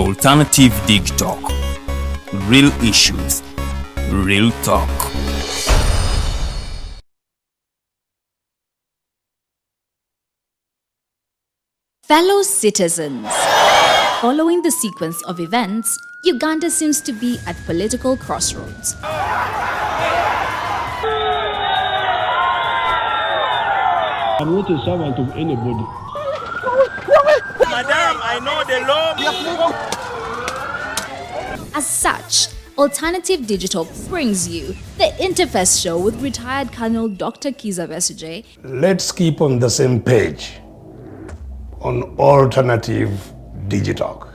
Alternative Digitalk. Real issues, real talk. Fellow citizens, following the sequence of events, Uganda seems to be at political crossroads. I'm not a servant of anybody. Madam, I know the law. As such, Alternative Digital brings you the Interface Show with retired Colonel Dr. Kiza Besuje. Let's keep on the same page on Alternative Digitalk,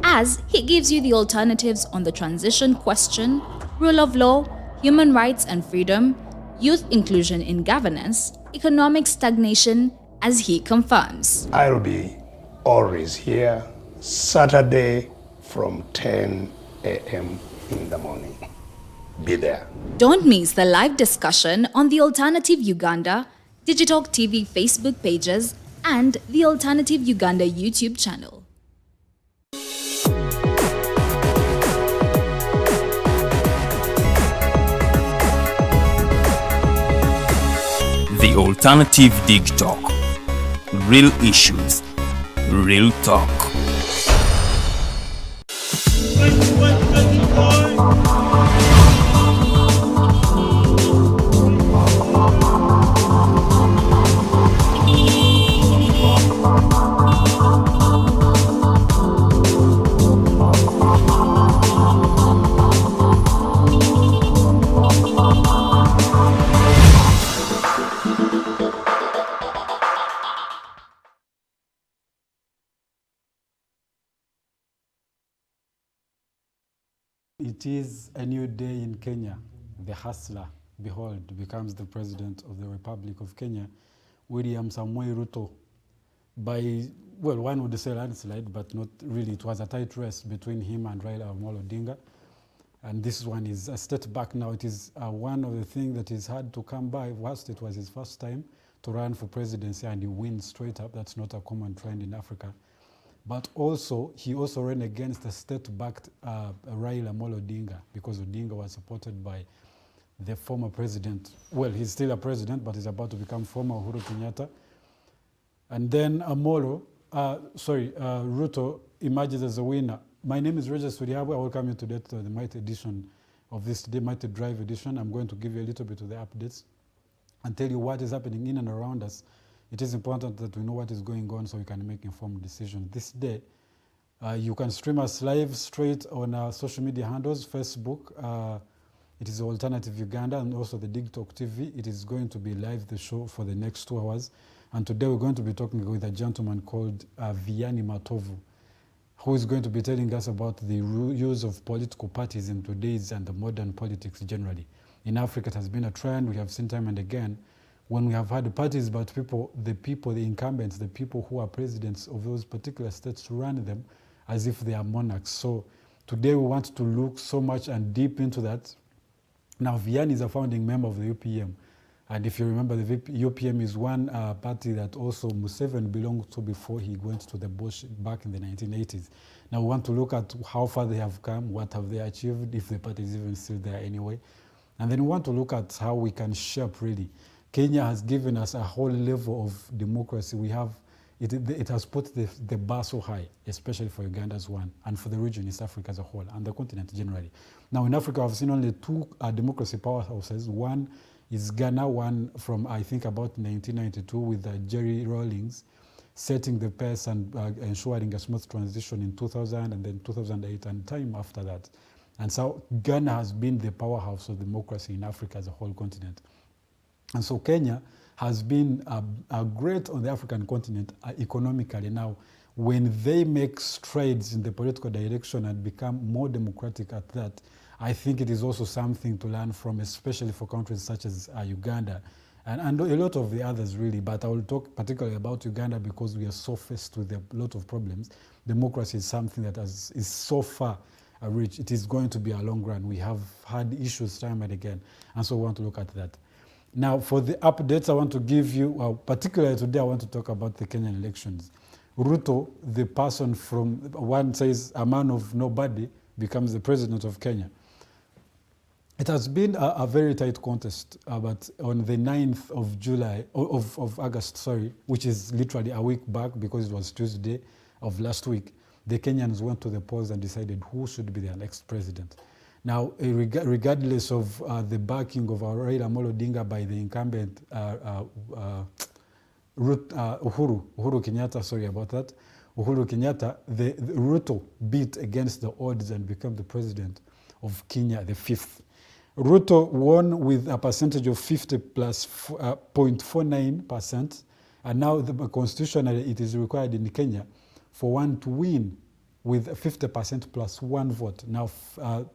As he gives you the alternatives on the transition question, rule of law, human rights and freedom, youth inclusion in governance, economic stagnation, as he confirms. I'll be always here Saturday from 10 a.m. in the morning. Be there. Don't miss the live discussion on the Alternative Uganda, Digitalk TV Facebook pages, and the Alternative Uganda YouTube channel. The Alternative Digitalk. Real issues, real talk. It is a new day in Kenya. The hustler, behold, becomes the president of the Republic of Kenya, William Samoei Ruto. By, well, one would say landslide, but not really. It was a tight race between him and Raila Amolo Odinga. And this one is a step back now. It is one of the things that is hard to come by. Whilst it was his first time to run for presidency and he wins straight up, that's not a common trend in Africa. But also, he also ran against a state-backed Raila Amolo Odinga, because Odinga was supported by the former president. Well, he's still a president, but he's about to become former Uhuru Kenyatta. And then Ruto emerges as a winner. My name is Regis Suriabu. I welcome you today to the Mighty edition of this today, Mighty Drive edition. I'm going to give you a little bit of the updates and tell you what is happening in and around us. It is important that we know what is going on so we can make informed decisions. This day, you can stream us live straight on our social media handles, Facebook. It is Alternative Uganda and also the Digitalk TV. It is going to be live, the show, for the next 2 hours. And today we're going to be talking with a gentleman called Vianney Matovu, who is going to be telling us about the use of political parties in today's and the modern politics generally. In Africa, it has been a trend. We have seen time and again when we have had parties, but the incumbents, the people who are presidents of those particular states, to run them as if they are monarchs. So today we want to look so much and deep into that. Now, Vianney is a founding member of the UPM. And if you remember, the UPM is one party that also Museveni belonged to before he went to the bush back in the 1980s. Now we want to look at how far they have come, what have they achieved, if the party is even still there anyway. And then we want to look at how we can shape really. Kenya has given us a whole level of democracy. We have, it has put the bar so high, especially for Uganda as one, and for the region, East Africa as a whole, and the continent generally. Now in Africa, I've seen only 2 democracy powerhouses. One is Ghana, one from, I think, about 1992 with Jerry Rawlings setting the pace and ensuring a smooth transition in 2000 and then 2008 and time after that. And so Ghana has been the powerhouse of democracy in Africa as a whole continent. And so Kenya has been great on the African continent economically. Now, when they make strides in the political direction and become more democratic at that, I think it is also something to learn from, especially for countries such as Uganda and a lot of the others really. But I will talk particularly about Uganda because we are so faced with a lot of problems. Democracy is something that is so far reached. It is going to be a long run. We have had issues time and again, and so we want to look at that. Now, for the updates I want to give you, particularly today, I want to talk about the Kenyan elections. Ruto, the person from, one says a man of nobody, becomes the president of Kenya. It has been a very tight contest, but on the 9th of July, of August, sorry, which is literally a week back because it was Tuesday of last week, the Kenyans went to the polls and decided who should be their next president. Now, regardless of the backing of Raila Amolo Odinga by the incumbent Uhuru Kenyatta, sorry about that, Uhuru Kenyatta, the Ruto beat against the odds and became the president of Kenya, the 5th. Ruto won with a percentage of 50 plus 0.49%, and now constitutionally it is required in Kenya for one to win with 50% plus one vote. Now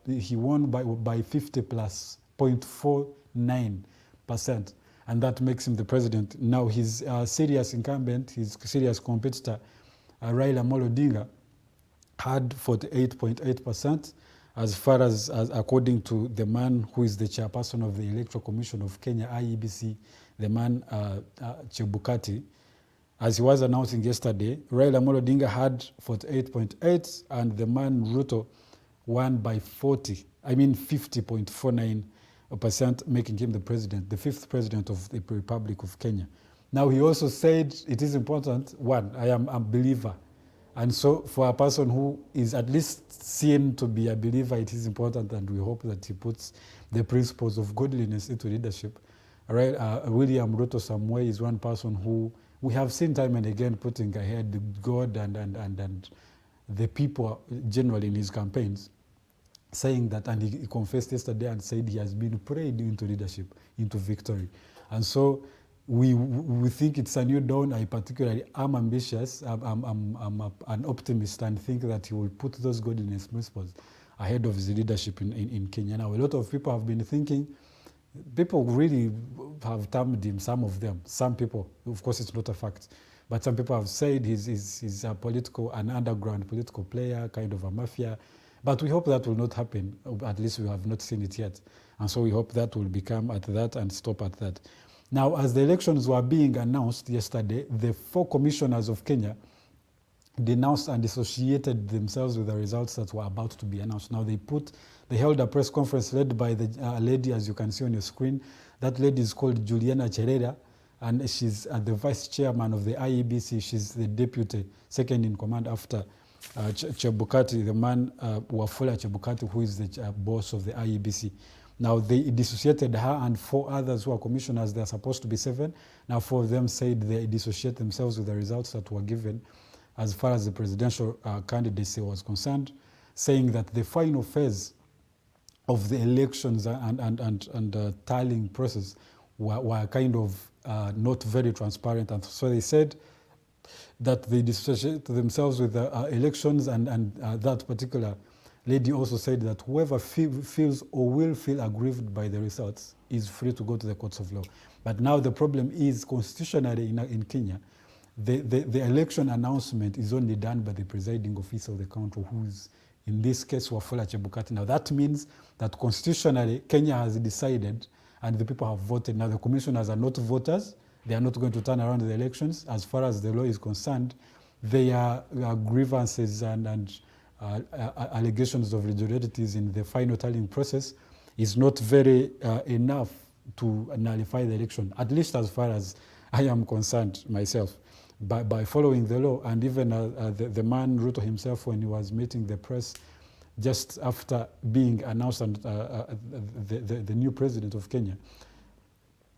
he won by 50 plus 0.49%, and that makes him the president. Now his serious incumbent, his serious competitor, Raila Amolo Odinga, had 48.8%. As far as according to the man who is the chairperson of the Electoral Commission of Kenya, IEBC, the man Chebukati, as he was announcing yesterday, Raila Amolo Odinga had 48.8, and the man Ruto won by 50.49%, making him the president, the 5th president of the Republic of Kenya. Now he also said it is important, one, I am a believer. And so for a person who is at least seen to be a believer, it is important, and we hope that he puts the principles of godliness into leadership. Right? William Ruto Samoei is one person who we have seen time and again putting ahead God and the people generally in his campaigns, saying that, and he confessed yesterday and said he has been prayed into leadership, into victory. And so we think it's a new dawn. I particularly am ambitious. I'm an optimist and think that he will put those godliness principles ahead of his leadership in Kenya. Now, a lot of people have been thinking, people really have termed him, some of them, some people, of course it's not a fact, but some people have said he's a an underground political player, kind of a mafia. But we hope that will not happen. At least we have not seen it yet. And so we hope that will become at that and stop at that. Now, as the elections were being announced yesterday, the 4 commissioners of Kenya denounced and dissociated themselves with the results that were about to be announced. Now, they held a press conference led by the lady, as you can see on your screen. That lady is called Juliana Cherera, and she's the vice chairman of the IEBC. She's the deputy, second in command after Chebukati, the man Wafula Chebukati, who is the boss of the IEBC. Now, they dissociated her and 4 others who are commissioners. They're supposed to be 7. Now, 4 of them said they dissociate themselves with the results that were given as far as the presidential candidacy was concerned, saying that the final phase of the elections and tallying process were kind of not very transparent. And so they said that they dissociate themselves with the elections, and that particular lady also said that whoever feels or will feel aggrieved by the results is free to go to the courts of law. But now the problem is, constitutionally in Kenya, the election announcement is only done by the presiding officer of the country, who is, in this case, Wafula Chebukati. Now that means that constitutionally Kenya has decided and the people have voted. Now the commissioners are not voters. They are not going to turn around the elections. As far as the law is concerned, their grievances and allegations of irregularities in the final tallying process is not very enough to nullify the election, at least as far as I am concerned myself, by following the law. And even the man Ruto himself, when he was meeting the press just after being announced and the new president of Kenya,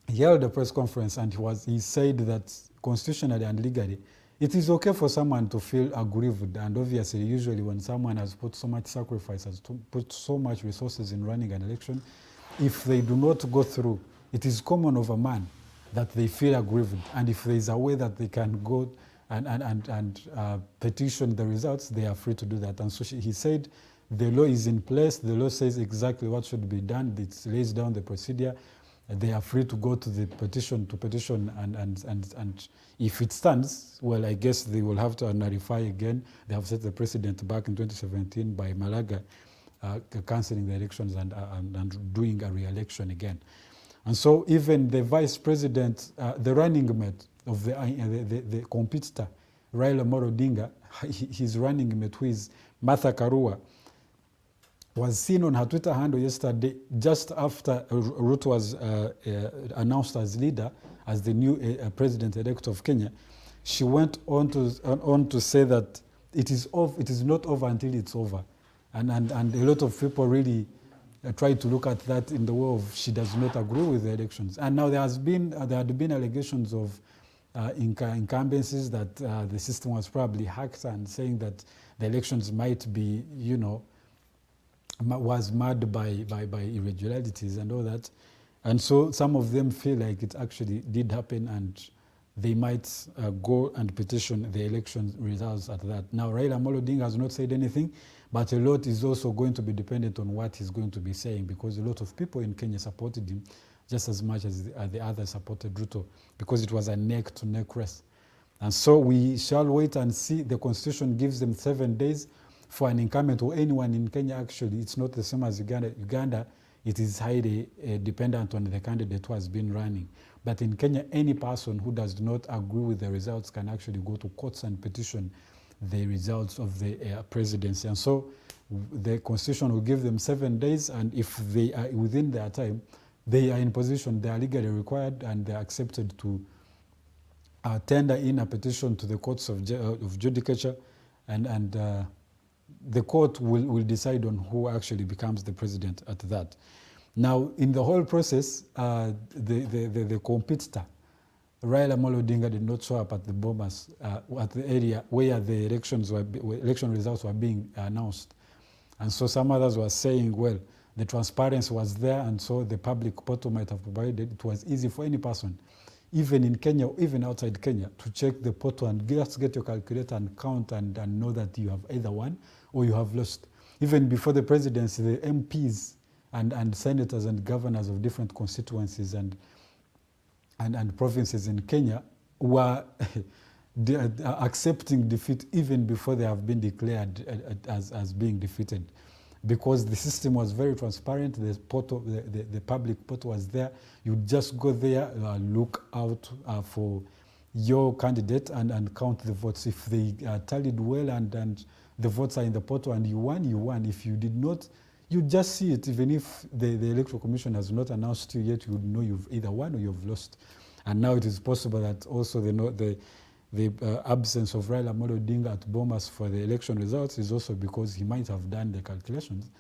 he held a press conference and he said that constitutionally and legally, it is okay for someone to feel aggrieved, and obviously, usually when someone has put so much sacrifice, has put so much resources in running an election, if they do not go through, it is common of a man that they feel aggrieved. And if there is a way that they can go and petition the results, they are free to do that. And so he said the law is in place, the law says exactly what should be done, it lays down the procedure. They are free to go to the petition and if it stands, well, I guess they will have to nullify again. They have set the precedent back in 2017 by Malaga cancelling the elections and doing a re-election again. And so even the vice president, the running mate of the competitor, Raila Amolo Odinga, he's running Methui's Martha Karua, was seen on her Twitter handle yesterday, just after Ruto was announced as leader, as the new president-elect of Kenya. She went on to say that it is not over until it's over. And a lot of people really try to look at that in the way of she does not agree with the elections. And now there had been allegations of incumbencies that the system was probably hacked, and saying that the elections might be, was marred by irregularities and all that. And so some of them feel like it actually did happen, and they might go and petition the election results at that. Now, Raila Amolo Odinga has not said anything, but a lot is also going to be dependent on what he's going to be saying, because a lot of people in Kenya supported him just as much as the others supported Ruto, because it was a neck-to-neck race. And so we shall wait and see. The Constitution gives them 7 days for an incumbent or anyone in Kenya. Actually, it's not the same as Uganda. Uganda, it is highly dependent on the candidate who has been running. But in Kenya, any person who does not agree with the results can actually go to courts and petition the results of the presidency. And so the Constitution will give them 7 days, and if they are within their time, they are in position, they are legally required, and they are accepted to tender in a petition to the courts of judicature, and the court will decide on who actually becomes the president at that. Now, in the whole process, the competitor, Raila Amolo Odinga, did not show up at the Bomas, at the area where the election results were being announced. And so some others were saying, well, the transparency was there, and so the public portal might have provided. It was easy for any person, even in Kenya, even outside Kenya, to check the portal and just get your calculator and count and know that you have either won or you have lost. Even before the presidency, the MPs and senators and governors of different constituencies and provinces in Kenya were accepting defeat even before they have been declared as being defeated, because the system was very transparent. The portal, the public portal was there. You just go there, look out for your candidate and count the votes. If they tallied well and the votes are in the portal and you won, you won. If you did not, you just see it. Even if the Electoral Commission has not announced to you yet, you would know you've either won or you've lost. And now it is possible that also the absence of Raila Amolo Odinga at Bomas for the election results is also because he might have done the calculations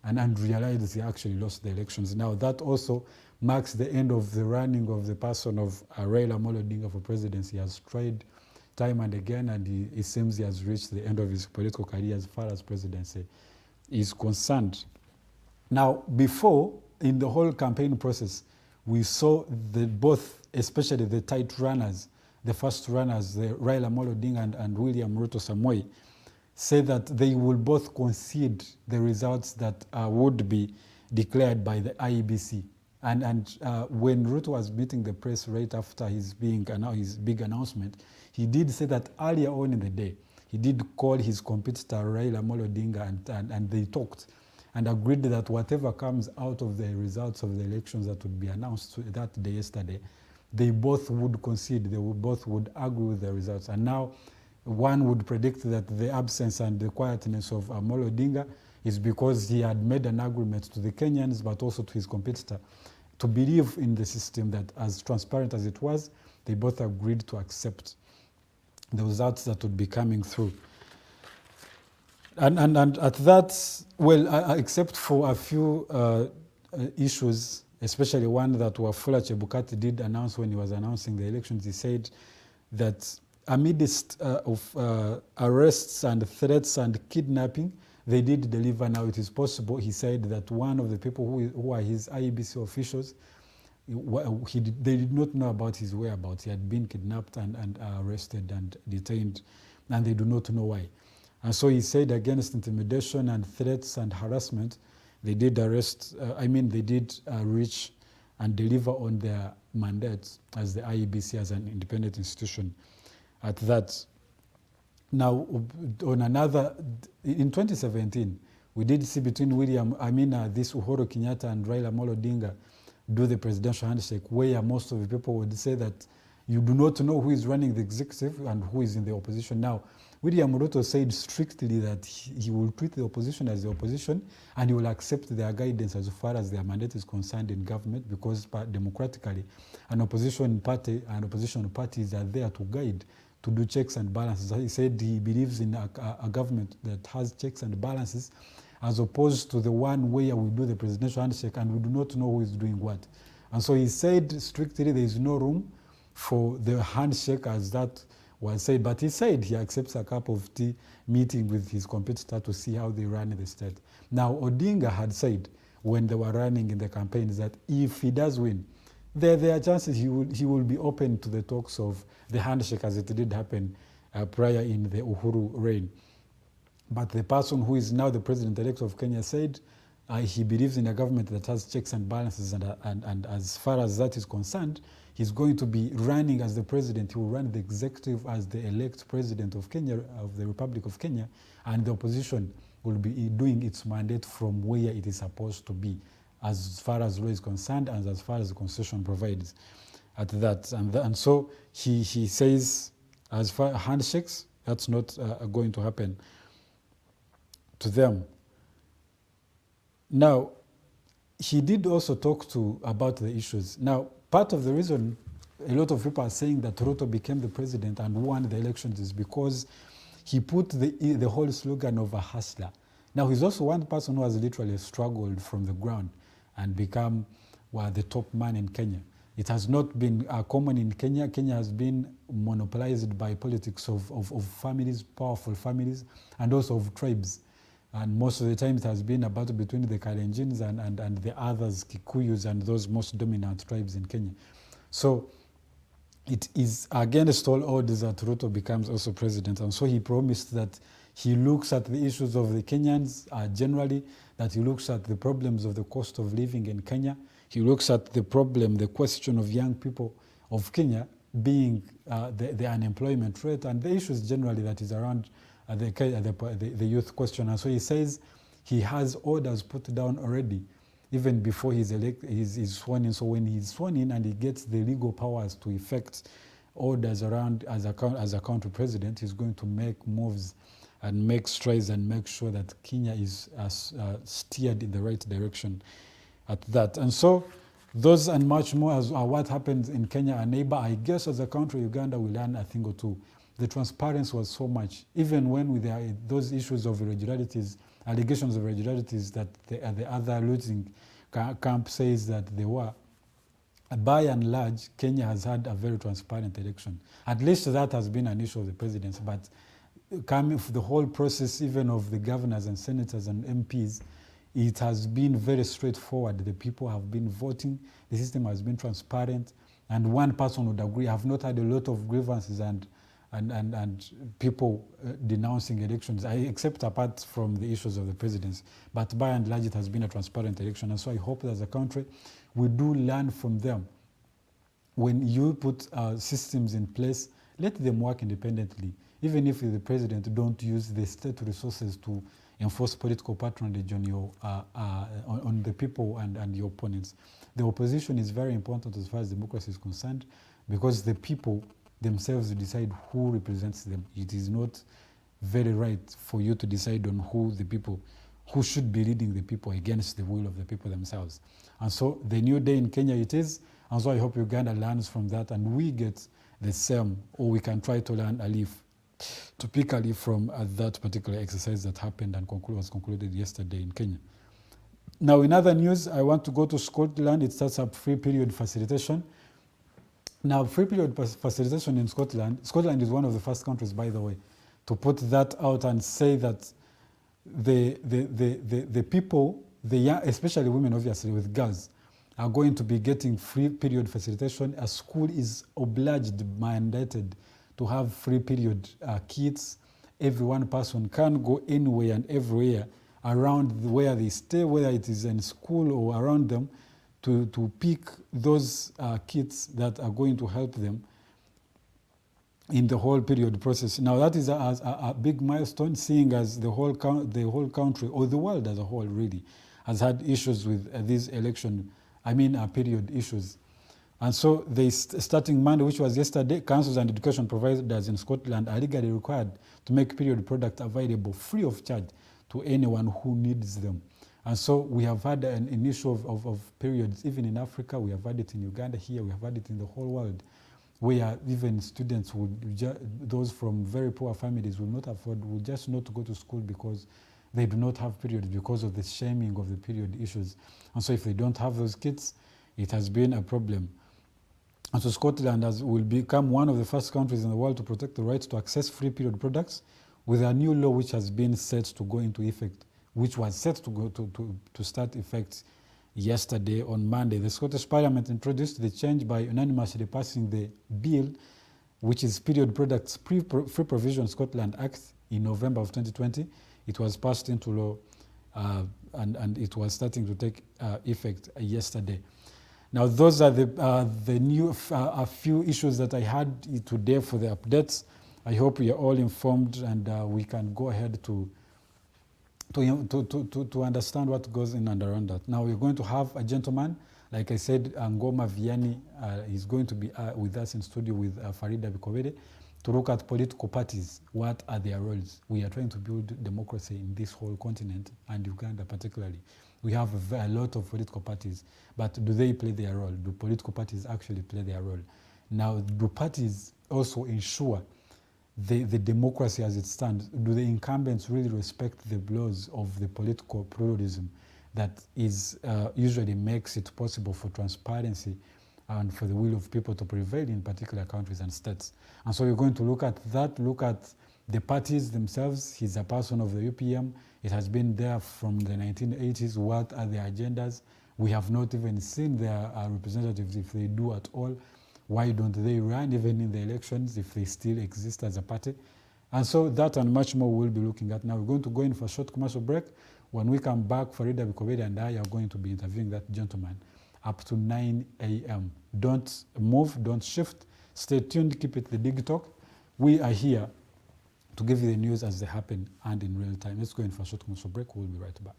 and realized he actually lost the elections. Now that also marks the end of the running of the person of Raila Amolo Odinga for presidency. He has tried time and again, and it seems he has reached the end of his political career as far as presidency is concerned. Now, before, in the whole campaign process, we saw both, especially the tight runners, the first runners, the Raila Amolo Odinga and William Ruto Samoei, say that they will both concede the results that would be declared by the IEBC. And when Ruto was meeting the press right after his big announcement, he did say that earlier on in the day, he did call his competitor Raila Amolo Odinga and they talked and agreed that whatever comes out of the results of the elections that would be announced that day yesterday, they both would concede, both would agree with the results. And now one would predict that the absence and the quietness of Amolo Odinga is because he had made an agreement to the Kenyans, but also to his competitor, to believe in the system that, as transparent as it was, they both agreed to accept the results that would be coming through. And at that, well, except for a few issues, especially one that Wafula Chebukati did announce when he was announcing the elections, he said that amidst of arrests and threats and kidnapping, they did deliver. Now it is possible, he said, that one of the people who are his IEBC officials, they did not know about his whereabouts. He had been kidnapped and arrested and detained, and they do not know why. And so he said, against intimidation and threats and harassment, they did they did reach and deliver on their mandates as the IEBC, as an independent institution at that. Now, on another, in 2017, we did see between this Uhuru Kenyatta and Raila Amolo Odinga do the presidential handshake, where most of the people would say that You do not know who is running the executive and who is in the opposition. Now, William Ruto said strictly that he will treat the opposition as the opposition and he will accept their guidance as far as their mandate is concerned in government, because democratically an opposition party and opposition parties are there to guide, to do checks and balances. He said he believes in a government that has checks and balances, as opposed to the one where we do the presidential handshake and we do not know who is doing what. And so he said strictly there is no room for the handshake as that was said, but he said he accepts a cup of tea meeting with his competitor to see how they run the state. Now, Odinga had said when they were running in the campaigns that if he does win, there are chances he will be open to the talks of the handshake as it did happen prior in the Uhuru reign. But the person who is now the president-elect of Kenya said he believes in a government that has checks and balances, and as far as that is concerned, he's going to be running as the president. He will run the executive as the elect president of Kenya, of the Republic of Kenya, and the opposition will be doing its mandate from where it is supposed to be, as far as law is concerned and as far as the constitution provides at that. And so he says, as far as handshakes, that's not going to happen to them. Now, he did also talk about the issues. Now, part of the reason a lot of people are saying that Ruto became the president and won the elections is because he put the whole slogan of a hustler. Now, he's also one person who has literally struggled from the ground and become the top man in Kenya. It has not been common in Kenya. Kenya has been monopolized by politics of families, powerful families, and also of tribes. And most of the time it has been a battle between the Kalenjins and the others, Kikuyus, and those most dominant tribes in Kenya. So it is against all odds that Ruto becomes also president. And so he promised that he looks at the issues of the Kenyans generally, that he looks at the problems of the cost of living in Kenya. He looks at the question of young people of Kenya being the unemployment rate and the issues generally that is around the youth question. And so he says he has orders put down already, even before he's sworn in. So when he's sworn in and he gets the legal powers to effect orders around as a country president, he's going to make moves and make strides and make sure that Kenya is steered in the right direction at that. And so those and much more are what happens in Kenya, a neighbor. I guess as a country, Uganda will learn a thing or two. The transparency was so much, even when there are those issues of irregularities, allegations of irregularities that the other looting camp says that they were. By and large, Kenya has had a very transparent election. At least that has been an issue of the presidency. But coming from the whole process, even of the governors and senators and MPs, it has been very straightforward. The people have been voting. The system has been transparent. And one person would agree, I have not had a lot of grievances and people denouncing elections, except apart from the issues of the presidency. But by and large, it has been a transparent election. And so I hope that as a country, we do learn from them. When you put systems in place, let them work independently. Even if the president don't use the state resources to enforce political patronage on the people and your opponents. The opposition is very important as far as democracy is concerned, because the people themselves decide who represents them. It is not very right for you to decide on who should be leading the people against the will of the people themselves. And so the new day in Kenya it is, and so I hope Uganda learns from that and we get the same, or we can try to learn a leaf, to pick a leaf from that particular exercise that happened and was concluded yesterday in Kenya. Now in other news, I want to go to Scotland. It starts up free period facilitation. Now, free period facilitation in Scotland is one of the first countries, by the way, to put that out and say that the people, especially women, obviously, with girls, are going to be getting free period facilitation. A school is obliged, mandated, to have free period kits. Every one person can go anywhere and everywhere around where they stay, whether it is in school or around them, to pick those kits that are going to help them in the whole period process. Now that is a big milestone, seeing as the whole country, or the world as a whole really, has had issues with these period issues. And so starting Monday, which was yesterday, councils and education providers in Scotland are legally required to make period products available free of charge to anyone who needs them. And so we have had an issue of periods, even in Africa. We have had it in Uganda here, we have had it in the whole world, where even students, those from very poor families will not afford, will just not go to school because they do not have periods because of the shaming of the period issues. And so if they don't have those kits, it has been a problem. And so Scotland will become one of the first countries in the world to protect the right to access free period products with a new law which has been set to go into effect, which was set to start effect yesterday on Monday. The Scottish Parliament introduced the change by unanimously passing the bill, which is Period Products Free Provision Scotland Act, in November of 2020. It was passed into law and it was starting to take effect yesterday. Now, those are the new a few issues that I had today for the updates. I hope we are all informed and we can go ahead to understand what goes in and around that. Now, we're going to have a gentleman, like I said, Ngoma Vianney is going to be with us in studio with Farida Bikobede to look at political parties. What are their roles? We are trying to build democracy in this whole continent, and Uganda particularly. We have a lot of political parties, but do they play their role? Do political parties actually play their role? Now, do parties also ensure the democracy as it stands? Do the incumbents really respect the laws of the political pluralism that usually makes it possible for transparency and for the will of people to prevail in particular countries and states? And so we're going to look at that, look at the parties themselves. He's a person of the UPM. It has been there from the 1980s. What are their agendas? We have not even seen their representatives, if they do at all. Why don't they run even in the elections if they still exist as a party? And so that and much more we'll be looking at. Now we're going to go in for a short commercial break. When we come back, Farida Bikobede and I are going to be interviewing that gentleman up to 9 a.m. Don't move, don't shift. Stay tuned, keep it the Digitalk. We are here to give you the news as they happen and in real time. Let's go in for a short commercial break. We'll be right back.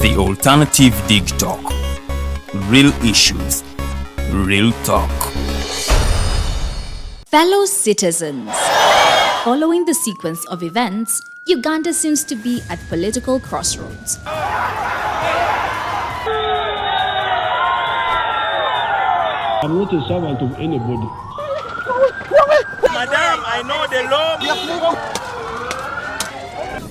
The Alternative Digitalk. Real issues, real talk. Fellow citizens, following the sequence of events, Uganda seems to be at political crossroads. I'm not a servant of anybody. Madam, I know the law.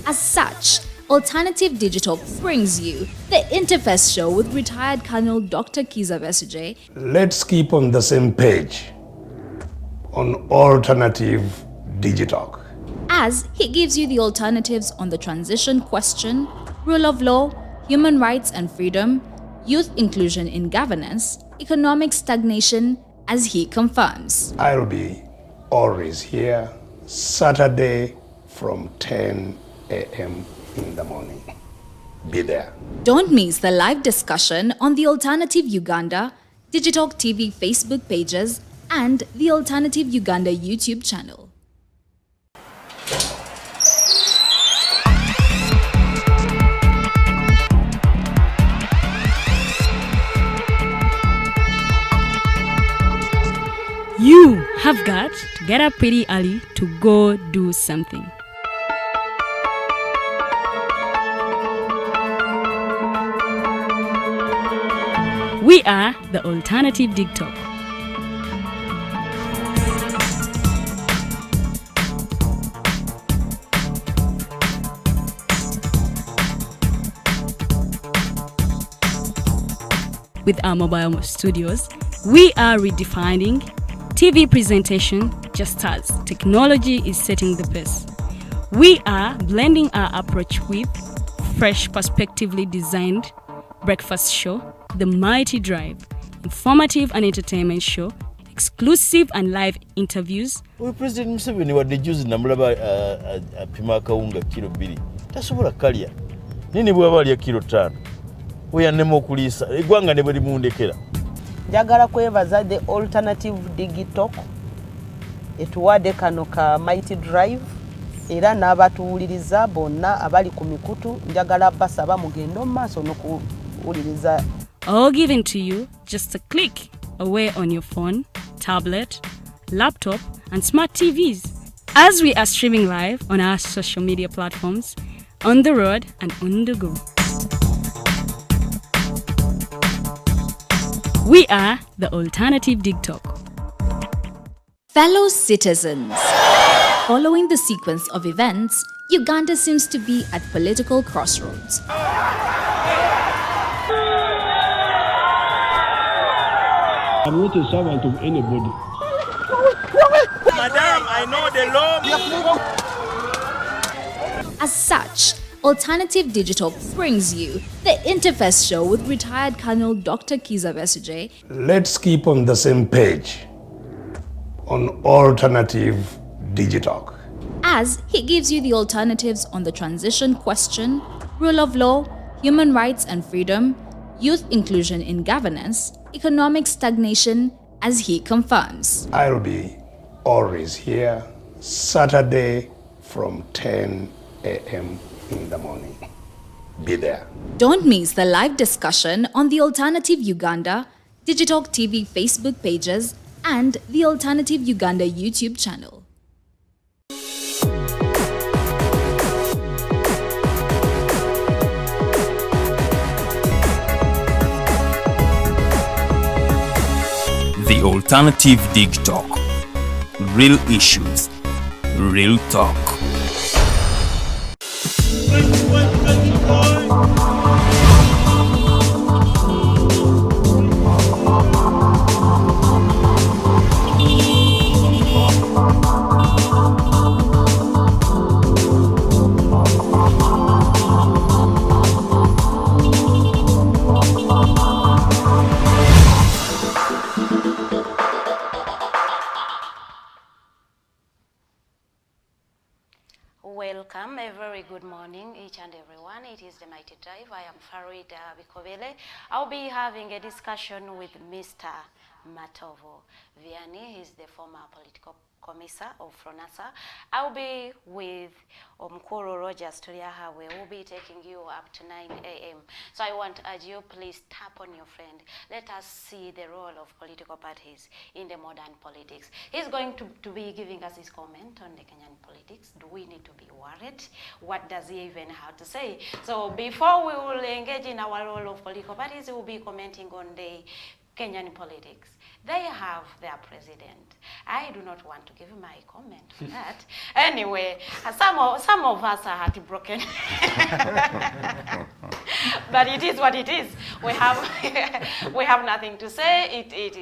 As such, Alternative Digitalk brings you the Interface Show with retired Colonel Dr. Kiza Besuje. Let's keep on the same page on Alternative Digitalk, as he gives you the alternatives on the transition question, rule of law, human rights and freedom, youth inclusion in governance, economic stagnation, as he confirms. I'll be always here Saturday from 10 a.m. in the morning. Be there. Don't miss the live discussion on the Alternative Uganda, Digitalk TV Facebook pages, and the Alternative Uganda YouTube channel. You have got to get up pretty early to go do something. We are the Alternative Digitalk. With our mobile studios, we are redefining TV presentation just as technology is setting the pace. We are blending our approach with fresh, perspectively designed breakfast show, The Mighty Drive, informative and entertainment show, exclusive and live interviews. We President Museveni wadde juzi namulaba apima akawunga kilo 2 tasobola kalya nini bwaba alya kilo 5 weyannema okuliisa eggwanga ne bwe limundekera. Njagala kwebaza the alternative Digitalk etuwadde kano ka Mighty Drive era n'abatuwuliriza bonna abali ku mikutu njagala basaba mugendo maaso n'okuwuliriza. All given to you just a click away on your phone, tablet, laptop, and smart TVs. As we are streaming live on our social media platforms, on the road and on the go. We are the Alternative Digitalk. Fellow citizens, following the sequence of events, Uganda seems to be at political crossroads. I'm not a servant of anybody. Madam, I know the law. As such, Alternative Digital brings you the Interface Show with retired Colonel Dr. Kiza Besuje. Let's keep on the same page on Alternative Digitalk, As he gives you the alternatives on the transition question, rule of law, human rights and freedom, youth inclusion in governance, economic stagnation, as he confirms. I'll be always here Saturday from 10 a.m. in the morning. Be there. Don't miss the live discussion on the Alternative Uganda, Digitalk TV Facebook pages, and the Alternative Uganda YouTube channel. The Alternative Digitalk. Real issues, real talk. Welcome, a very good morning each and everyone. It is the Mighty Drive. I am Farida Bikobele. I'll be having a discussion with Mr. Matovu Vianney. He's the former political commissar of Fronasa. I'll be with Omkuru Rogers Turiaha. We will be taking you up to 9 a.m. So I want to urge you, please tap on your friend. Let us see the role of political parties in the modern politics. He's going to be giving us his comment on the Kenyan politics. Do we need to be worried? What does he even have to say? So before we will engage in our role of political parties, we will be commenting on the Kenyan politics. They have their president. I do not want to give my comment on that. Anyway, some of us are heartbroken. But it is what it is. We have nothing to say. It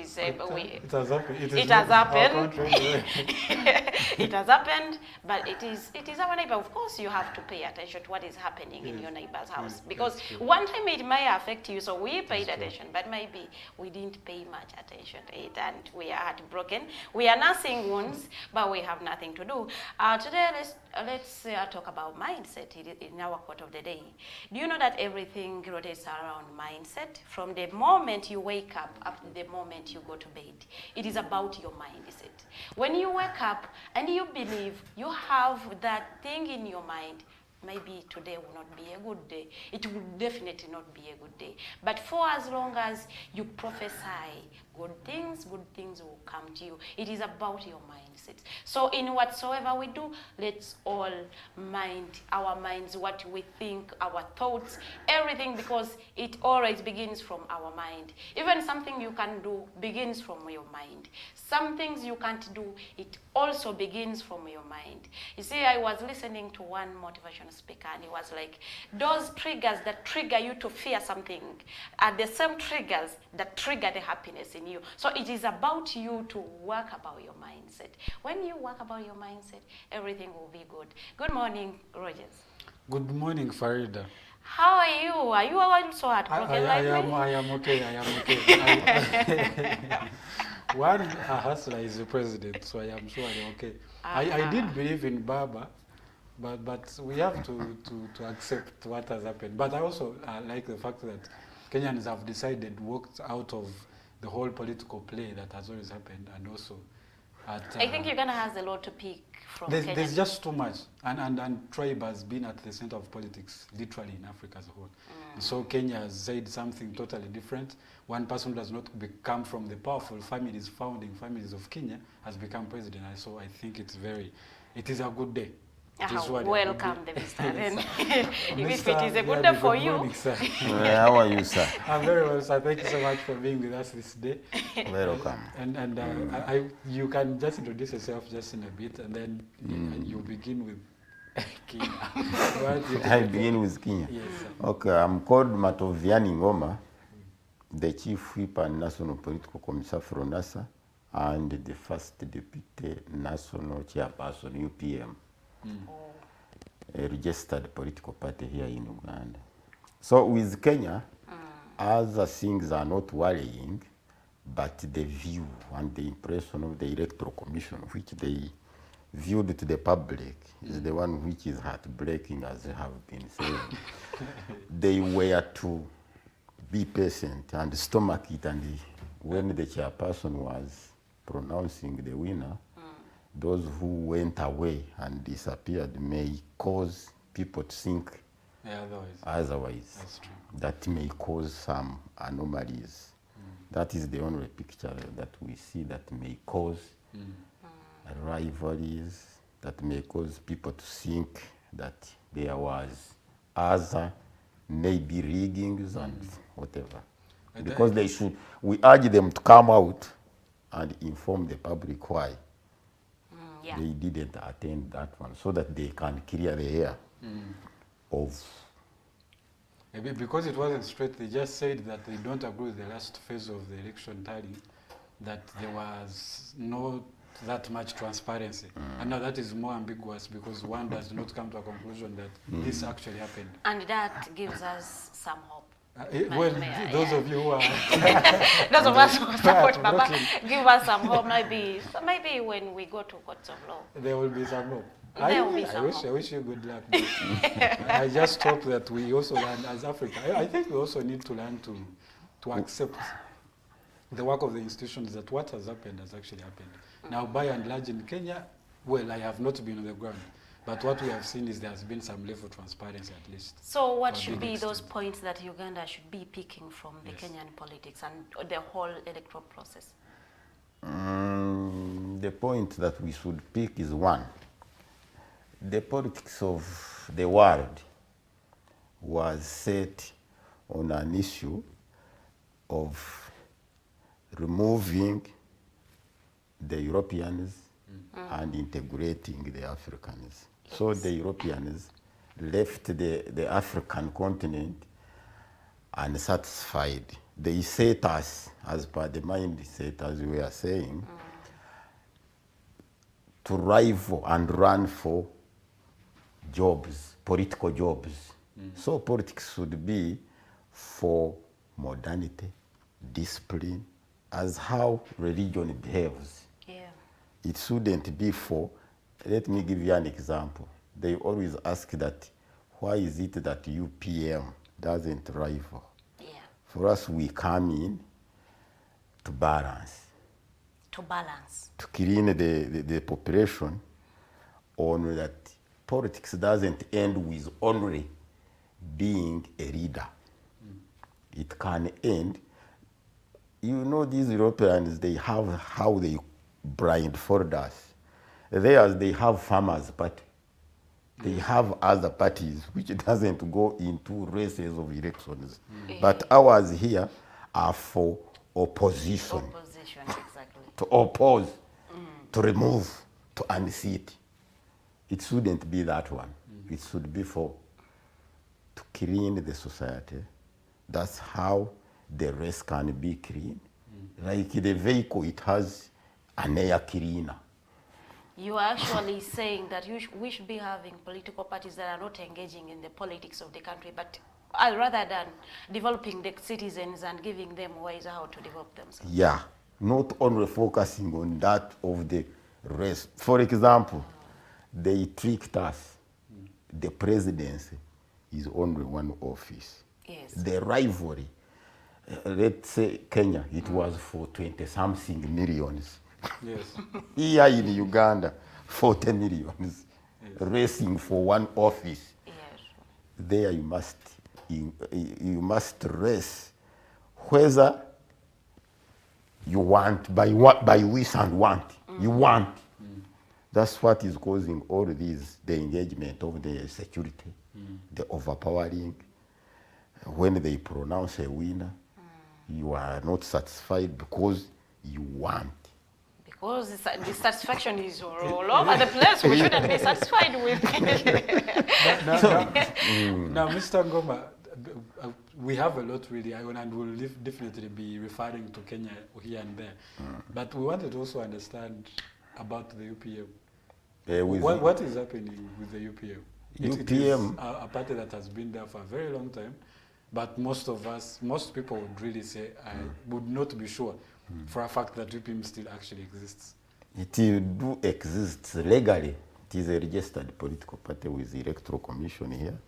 has happened. It has happened, but it is our neighbor. Of course, you have to pay attention to what is happening in your neighbor's house, because one time it may affect you, so we paid attention, but maybe we didn't pay much attention to it, and we are heartbroken. We are nursing wounds, but we have nothing to do. Today, let's talk about mindset in our quote of the day. Do you know that everything rotates around mindset? From the moment you wake up to the moment you go to bed, it is about your mindset. When you wake up and you believe you have that thing in your mind, maybe today will not be a good day. It will definitely not be a good day. But for as long as you prophesy good things will come to you. It is about your mindset. So in whatsoever we do, let's all mind our minds, what we think, our thoughts, everything, because it always begins from our mind. Even something you can do begins from your mind. Some things you can't do, it also begins from your mind. You see, I was listening to one motivational speaker, and he was like, those triggers that trigger you to fear something are the same triggers that trigger the happiness in you. So it is about you to work about your mindset. When you work about your mindset, everything will be good. Good morning, Rogers. Good morning, Farida. How are you? Are you also heartbroken like me? I am okay. One hustler is the president, so I am sure I'm okay. I did believe in Baba, but we have to accept what has happened. But I also like the fact that Kenyans have decided, walked out of the whole political play that has always happened, and also I think Uganda has a lot to pick from there's just too much, and tribe has been at the center of politics, literally in Africa as a whole. So Kenya has said something totally different. One person who does not come from the powerful families, founding families of Kenya, has become president. So I think it is a good day. Welcome, the Mr. If it is a good day for you. Morning, sir. How are you, sir? I'm very well, sir. Thank you so much for being with us this day. Welcome. And you can just introduce yourself just in a bit, and then you begin with Kenya. I begin with Kenya? Yes, sir. Okay, I'm called Matovu Vianney Ngoma, the Chief Whip and National Political Commissar for NASA, and the first Deputy National Chairperson, UPM. A registered political party here in Uganda. So with Kenya, other things are not worrying, but the view and the impression of the Electoral Commission, which they viewed to the public, is the one which is heartbreaking, as they have been saying. They were to be patient and stomach it, and when the chairperson was pronouncing the winner, those who went away and disappeared may cause people to think otherwise. That's true. That may cause some anomalies. That is the only picture that we see that may cause rivalries, that may cause people to think that there was other maybe riggings and whatever. Because we urge them to come out and inform the public why. They didn't attend that one, so that they can clear the air of... Maybe because it wasn't straight, they just said that they don't agree with the last phase of the election tallying, that there was not that much transparency. And now that is more ambiguous because one does not come to a conclusion that this actually happened. And that gives us some hope. Those of you who are... those of us who support Baba, give us some hope. Maybe when we go to courts of law, there will be some hope. I wish you good luck. I just hope that we also learn as Africa. I think we also need to learn to accept the work of the institutions, that what has happened has actually happened. Now, by and large in Kenya, well, I have not been on the ground. But what we have seen is there has been some level of transparency at least. So what should be those points that Uganda should be picking from the Kenyan politics and the whole electoral process? The point that we should pick is one. The politics of the world was set on an issue of removing the Europeans and integrating the Africans. So the Europeans left the African continent unsatisfied. They set us, as per the mindset, as we are saying, to rival and run for jobs, political jobs. So politics should be for modernity, discipline, as how religion behaves. It shouldn't be for, let me give you an example. They always ask that, why is it that UPM doesn't rival? For us, we come in to balance. To balance. To clean the population on that politics doesn't end with only being a leader. It can end. You know, these Europeans, they have how they blindfold us. Theirs, they have farmers' party. They have other parties which doesn't go into races of elections. But ours here are for opposition. Opposition, exactly. To oppose, to remove, to unseat. It shouldn't be that one. It should be to clean the society. That's how the rest can be clean. Like the vehicle, it has an air cleaner. You are actually saying that we should be having political parties that are not engaging in the politics of the country, but rather than developing the citizens and giving them ways how to develop themselves. Yeah, not only focusing on that of the rest. For example, they tricked us. The presidency is only one office. Yes. The rivalry, let's say Kenya, it was for 20-something millions. Yes. Here in Uganda, 40 millions. Yes. Racing for one office. Yes. There you must race whether you want, by wish and want. You want. That's what is causing all these, the engagement of the security, the overpowering. When they pronounce a winner, you are not satisfied because you want. Because dissatisfaction is all over the place. We shouldn't be satisfied with it. Now, Mr. Ngoma, we have a lot really, and we'll definitely be referring to Kenya here and there. But we wanted to also understand about the UPM. What is happening with the UPM? It is a party that has been there for a very long time, but most people would really say, I would not be sure for a fact that UPM still actually exists. It do exist legally. It is a registered political party with the Electoral Commission here.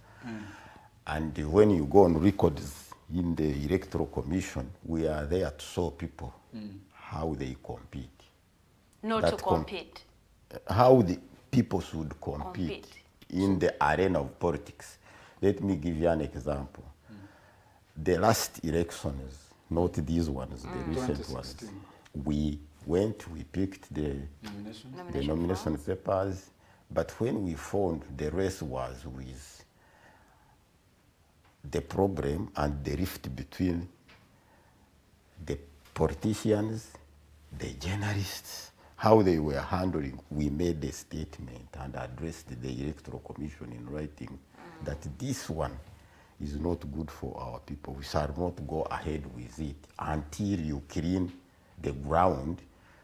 And when you go on records in the Electoral Commission, we are there to show people how they compete. Not to compete. How the people should compete in the arena of politics. Let me give you an example. The last elections, not these ones, the recent ones, we picked the nomination papers, but when we found the race was with the problem and the rift between the politicians, the journalists, how they were handling, we made a statement and addressed the Electoral Commission in writing that this one is not good for our people. We shall not go ahead with it until you clean the ground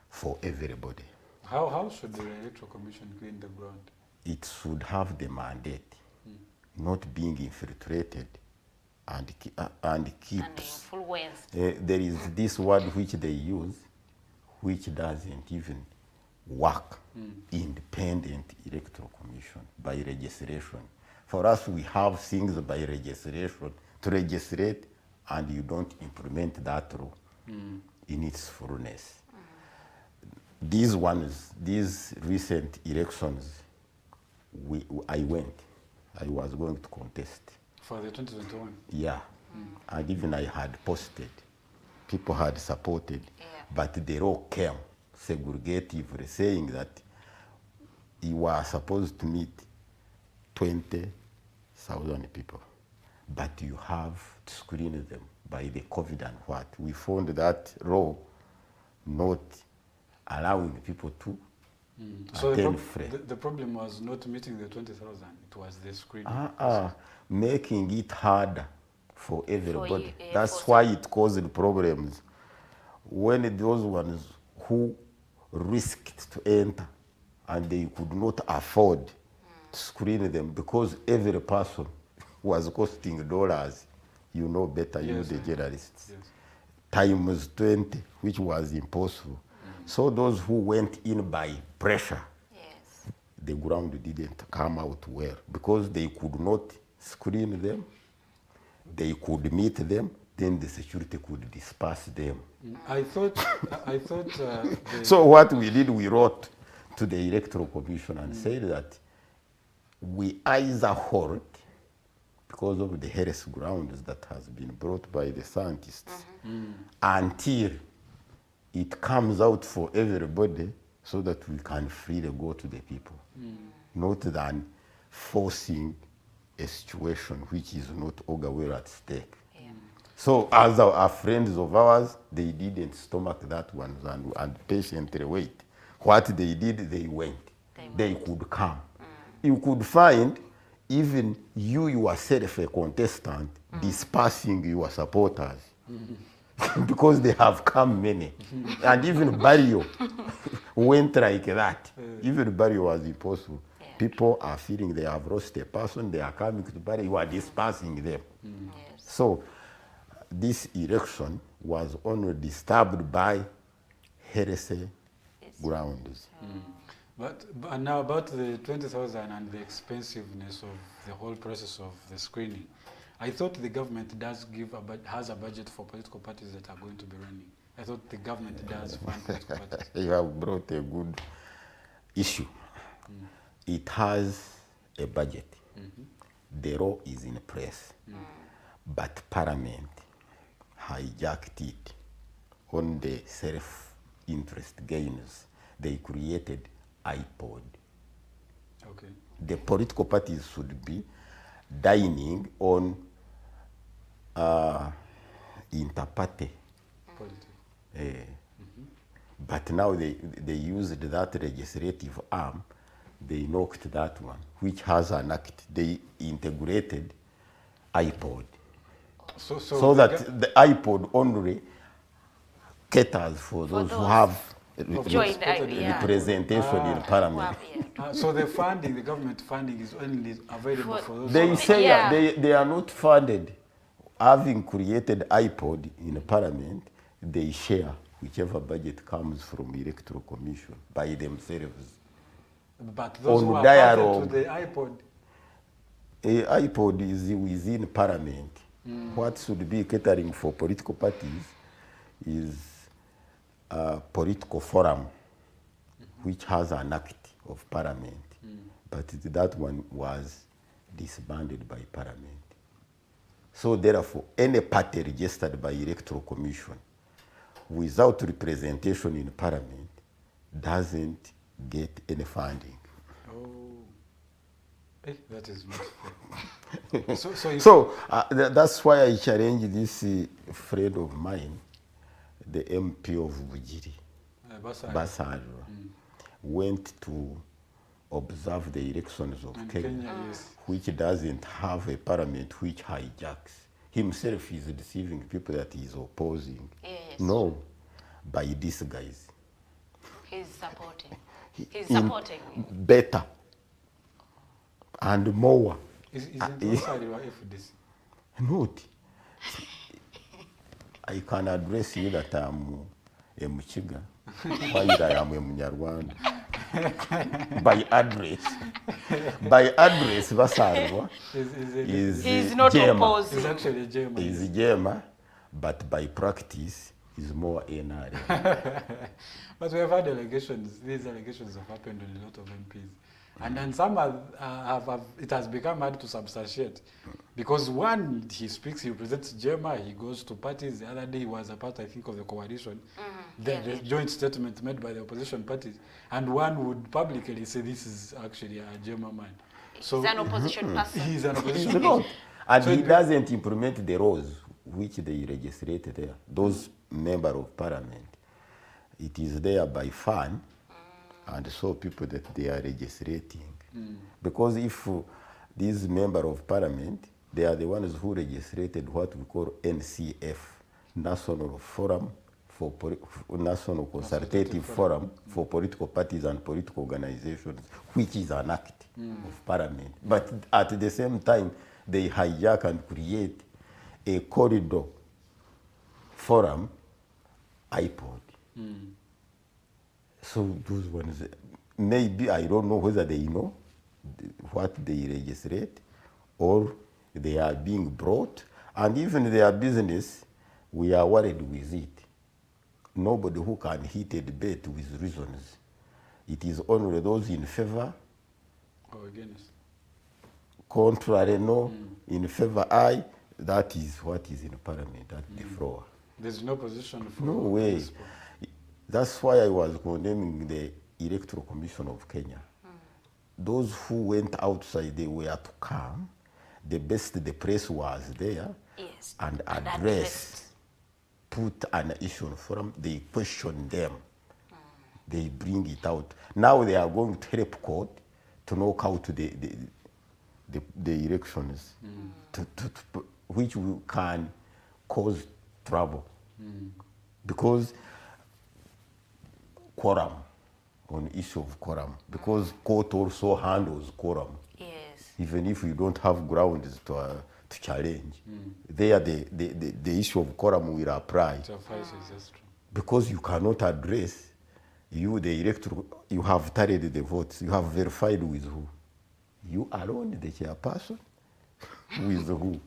for everybody. How should the Electoral Commission clean the ground? It should have the mandate, not being infiltrated and keeps. There is this word which they use, which doesn't even work. Independent Electoral Commission by registration. For us, we have things by registration to registrate, and you don't implement that rule in its fullness. These recent elections, I was going to contest. For the 2021? Yeah, and even I had posted. People had supported, but the law came segregatively saying that you were supposed to meet 20,000 people, but you have to screen them by the COVID and what. We found that law not allowing people to attend free. The problem was not meeting the 20,000, it was the screening. Making it harder for everybody. That's why it caused problems. When those ones who risked to enter and they could not afford to screen them because every person was costing dollars, you know better, you the journalists, times 20, which was impossible. So those who went in by pressure, the ground didn't come out well because they could not screen them, they could meet them, then the security could disperse them. I thought so what we did, we wrote to the Electoral Commission and said that we either hold, because of the heresy grounds that has been brought by the scientists, until it comes out for everybody so that we can freely go to the people, not than forcing a situation which is not well at stake. So as our friends of ours, they didn't stomach that one and patiently wait. What they did, they went. They could come. You could find even you yourself, a contestant, dispersing your supporters. Because they have come many. And even Barrio went like that. Even Barrio was impossible. People are feeling they have lost a person, they are coming to Bari, you are dispersing them. So this election was only disturbed by heresy grounds. But now about the 20,000 and the expensiveness of the whole process of the screening, I thought the government does has a budget for political parties that are going to be running. I thought the government does fund political parties. You have brought a good issue. It has a budget. The law is in place. But Parliament hijacked it on the self-interest gains. They created iPod. Okay. The political parties should be dining on inter-party. But now they used that legislative arm, they knocked that one, which has an act. They integrated iPod. So that the iPod only caters for those who have representation in Parliament. So the funding, the government funding is only available for those. They say they are not funded. Having created iPod in Parliament, they share whichever budget comes from Electoral Commission by themselves. But those on who are dialogue, to the iPod, iPod is within Parliament. What should be catering for political parties is a political forum, which has an act of Parliament. But that one was disbanded by Parliament. So therefore, any party registered by Electoral Commission without representation in Parliament doesn't get any funding. That is not fair. That's why I challenge this friend of mine, the MP of Bugiri, Basarwa, went to observe the elections of Kenya, which doesn't have a parliament which hijacks. Himself is deceiving people that he is opposing. No, by these guys. He's supporting. He's supporting. Better. And more. Isn't Basarwa FDC? Not. I can address you that I'm a Muchiga, while I am a Munyarwanda. By address, Basarwa is not opposing. He's actually a Jema. Is Jema, but by practice is more NRM. But we have had allegations. These allegations have happened on a lot of MPs. And then some it has become hard to substantiate. Because one, he speaks, he represents Jema, he goes to parties. The other day he was a part, I think, of the coalition. The joint statement made by the opposition parties. And one would publicly say this is actually a Jema man. So he's an opposition person. He's an opposition person. And so he doesn't implement the laws which they registrated there. Those members of parliament. It is there by fun. And so people that they are registering. Because if these members of parliament, they are the ones who registered what we call NCF, National Forum for National Consultative Forum for Political Parties and Political Organizations, which is an act of parliament. But at the same time, they hijack and create a corridor forum, iPod. So those ones, maybe I don't know whether they know what they registrate or they are being brought, and even their business, we are worried with it. Nobody who can hit a debate with reasons. It is only those in favor, or against, contrary, no, in favor, aye. That is what is in parliament at the floor. There's no position for no way. That's why I was condemning the Electoral Commission of Kenya. Those who went outside, they were to come. The best the press was there and addressed, put an issue on forum. They question them. They bring it out. Now they are going to help court to knock out the elections, which can cause trouble. Because quorum on issue of quorum, because court also handles quorum. Yes. Even if you don't have grounds to challenge, there the issue of quorum will apply. Because you cannot address, you the electoral, you have tallied the votes, you have verified with who? You alone, the chairperson, with who?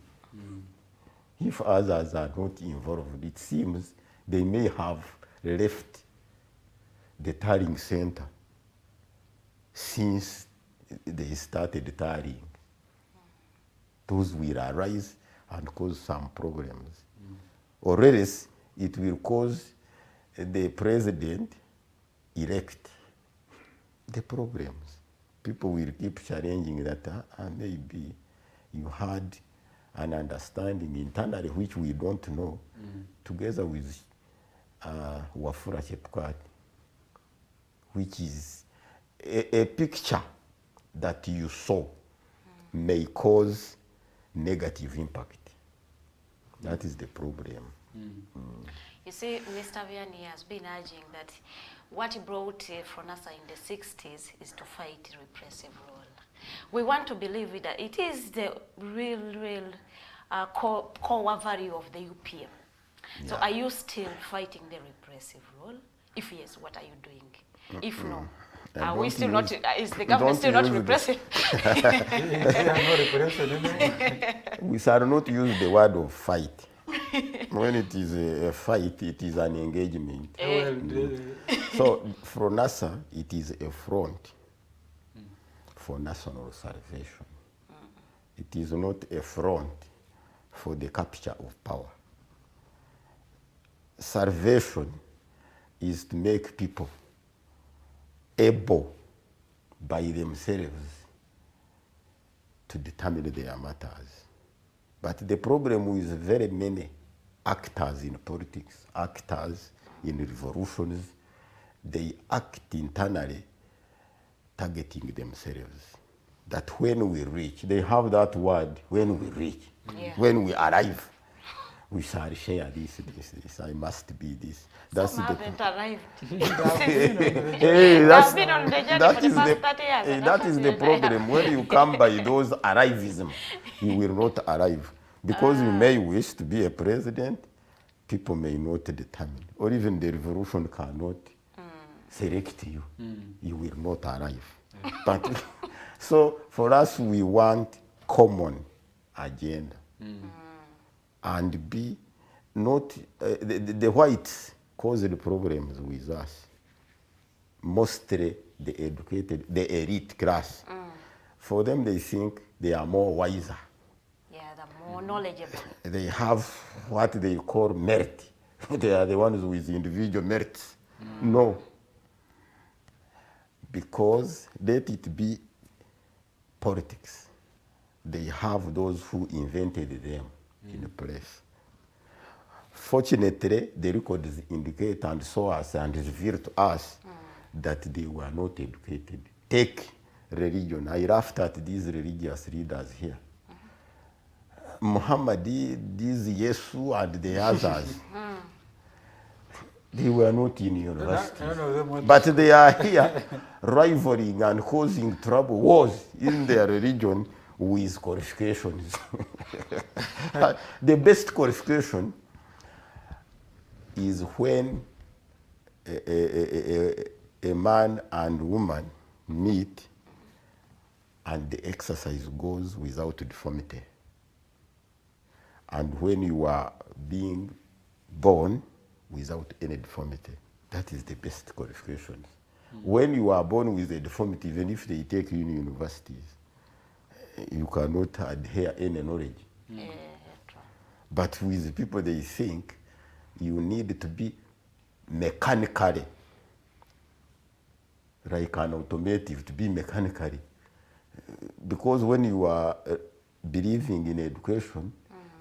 If others are not involved, it seems they may have left the tallying center since they started tallying. Those will arise and cause some problems. Or else it will cause the president-elect the problems. People will keep challenging that, and maybe you had an understanding internally which we don't know, together with Wafula Chepkwati, which is a picture that you saw may cause negative impact. That is the problem. You see, Mr. Vianney has been urging that what brought Fronasa in the 60s is to fight repressive rule. We want to believe that it is the real core value of the UPM. Yeah. So are you still fighting the repressive rule? If yes, what are you doing? If no, are we still not, is the government still not repressive? We shall not use the word of fight. When it is a fight, it is an engagement. So for NASA, it is a front for national salvation. It is not a front for the capture of power. Salvation is to make people able by themselves to determine their matters. But the problem with very many actors in politics, actors in revolutions, they act internally targeting themselves. That when we reach, they have that word, when we reach, when we arrive, we shall share this, I must be this. That's Some haven't arrived. That is the problem. When you come by those arrivism, you will not arrive. Because you may wish to be a president, people may not determine. Or even the revolution cannot select you. You will not arrive. But so for us, we want common agenda. And be not, the whites cause the problems with us. Mostly the educated, the elite class. For them, they think they are more wiser. Yeah, they're more knowledgeable. They have what they call merit. They are the ones with individual merits. No. Because let it be politics. They have those who invented them in the place. Fortunately, the records indicate and show us and reveal to us that they were not educated. Take religion. I laughed at these religious leaders here. Muhammad, these Yesu and the others, they were not in university. But they are here rivaling and causing trouble, wars in their religion with qualifications. The best qualification is when a man and woman meet and the exercise goes without deformity. And when you are being born without any deformity, that is the best qualification. When you are born with a deformity, even if they take you in universities, you cannot adhere any knowledge. But with people, they think you need to be mechanically, like an automotive, to be mechanically. Because when you are believing in education,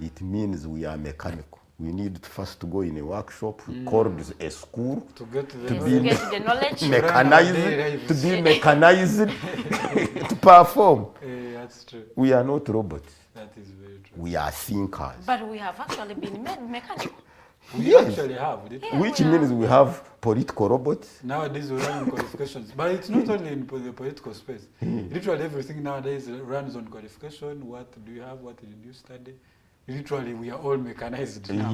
it means we are mechanical. We need to first to go in a workshop, called a school, to get the knowledge, mechanized, to be mechanized, to perform. That's true. We are not robots. That is very true. We are thinkers. But we have actually been made mechanical. We Yes. actually have. Which means we have political robots. Nowadays we run on qualifications. But it's not only in the political space. Literally everything nowadays runs on qualification. What do you have? What did you study? Literally we are all mechanized now.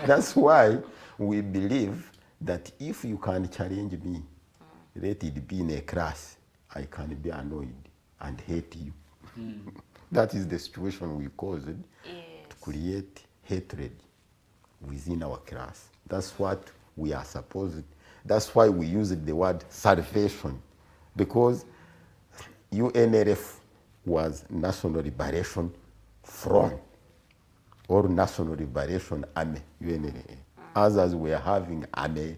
That's why we believe that if you can challenge me, let it be in a class, I can be annoyed and hate you. That is the situation we caused to create hatred within our class. That's what we are supposed. That's why we use the word salvation, because UNLF was National Liberation Front or National Liberation Army, UNLA. Others were having army.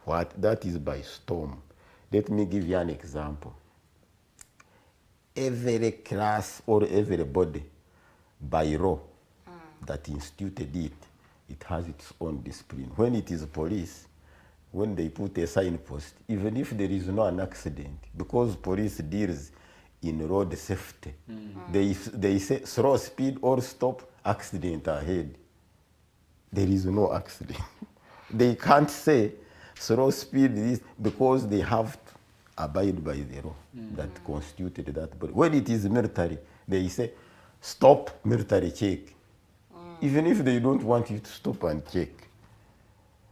What? That is by storm. Let me give you an example. Every class or everybody by law that instituted it, it has its own discipline. When it is police, when they put a signpost, even if there is no an accident, because police deals in road safety, they say slow speed or stop, accident ahead. There is no accident. They can't say slow speed is because they have to abide by the law that constituted that. But when it is military, they say stop, military check. Even if they don't want you to stop and check.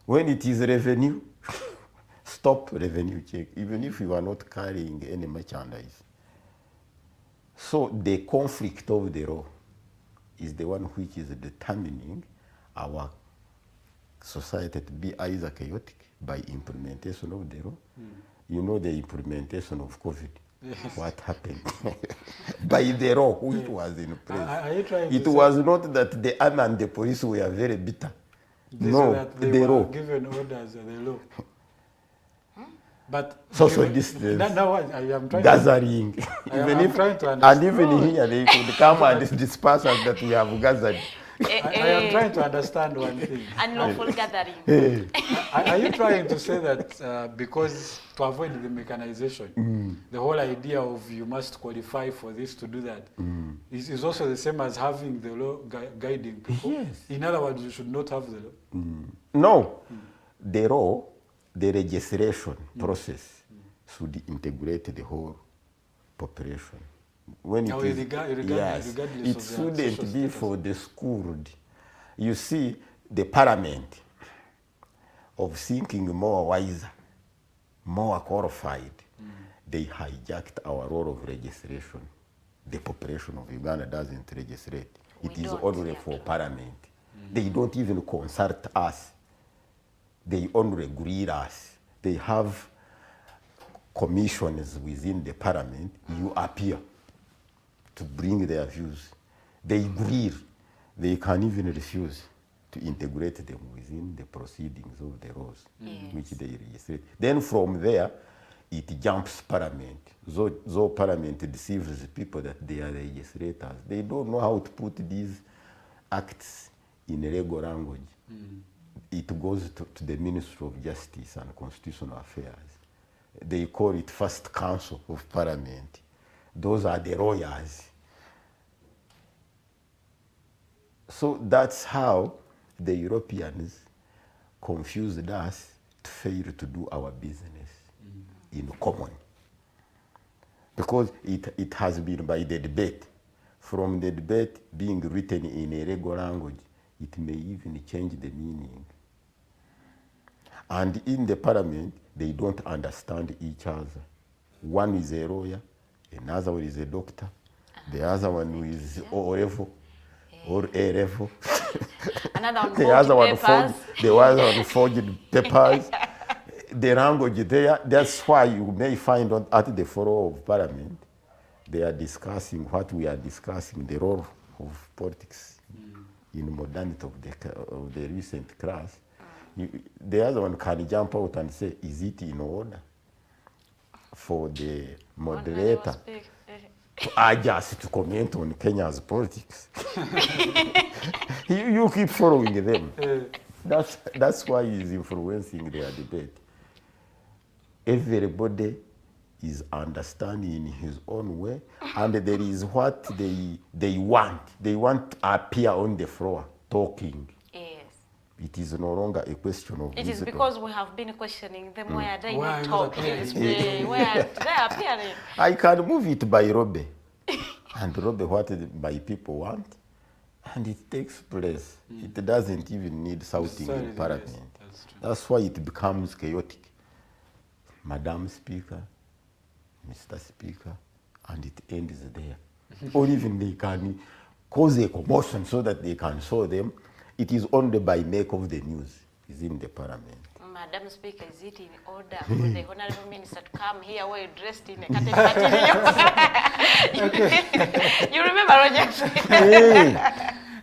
When it is revenue, stop, revenue check, even if you are not carrying any merchandise. So the conflict of the law is the one which is determining our society to be either chaotic by implementation of the law. You know the implementation of COVID. What happened? By the law which was in place. It was not that the army and the police were very bitter. No, that they the were law. given orders of the law. But Social distance, now I am trying gathering, I'm trying to and understand. even here they could come and disperse us that we have gathered. I am trying to understand one thing. Unlawful gathering. Are you trying to say that because to avoid the mechanization, the whole idea of you must qualify for this to do that is also the same as having the law guiding people? Yes. In other words, you should not have the law? No, the law, the registration process should integrate the whole population. When it is, yes, it shouldn't be for the schooled. You see, the parliament of thinking more wiser, more qualified, they hijacked our role of registration. The population of Uganda doesn't registrate. It is only for parliament. They don't even consult us. They only greet us. They have commissions within the parliament. You appear to bring their views. They agree. They can even refuse to integrate them within the proceedings of the laws which they register. Then from there, it jumps parliament. So parliament deceives the people that they are legislators. They don't know how to put these acts in legal language. It goes to the Ministry of Justice and Constitutional Affairs. They call it First Council of Parliament. Those are the lawyers. So that's how the Europeans confused us to fail to do our business in common. Because it has been by the debate. From the debate being written in a legal language, it may even change the meaning. And in the parliament, they don't understand each other. One is a lawyer, another one is a doctor, the other one is O level or A level. Another one the other one forged papers. The language there, that's why you may find at the floor of parliament, they are discussing what we are discussing, the role of politics in modernity of the recent class. The other one can jump out and say, is it in order for the moderator to urge us to comment on Kenya's politics? you keep following them. That's why he's influencing their debate. Everybody is understanding in his own way, and there is what they want. They want to appear on the floor talking. Yes. It is no longer a question of It is because we have been questioning them. Why are they Why not not talking? Where are they appearing? I can move it by Robe. And Robe, what my people want, and it takes place. It doesn't even need shouting in Parliament. Yes, that's why it becomes chaotic. Madam Speaker, Mr. Speaker, and it ends there. Or even they can cause a commotion so that they can show them. It is only by make of the news is in the Parliament. Madam Speaker, is it in order for the Honourable Minister to come here well dressed in a cotton material? You remember, Rogers?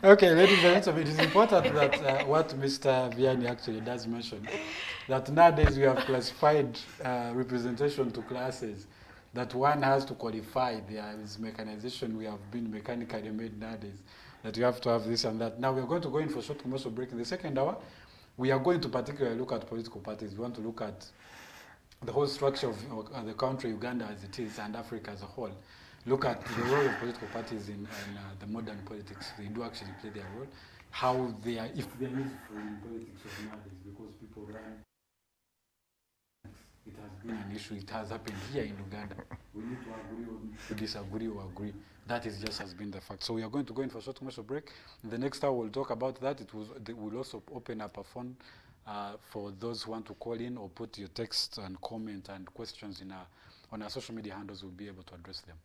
Okay, ladies and gentlemen, it is important that what Mr. Vianney actually does mention, that nowadays we have classified representation to classes, that one has to qualify. There is mechanization, we have been mechanically made nowadays, that you have to have this and that. Now we are going to go in for a short commercial break. In the second hour, we are going to particularly look at political parties. We want to look at the whole structure of the country, Uganda as it is, and Africa as a whole. Look at the role of political parties in the modern politics. They do actually play their role. How they are, if they are useful in politics of nowadays, because people run. It has been an issue. It has happened here in Uganda. We need to agree or to disagree or agree. That is just has been the fact. So we are going to go in for a short commercial break. In the next hour, we'll talk about that. We'll also open up a phone for those who want to call in or put your text and comment and questions on our social media handles. We'll be able to address them.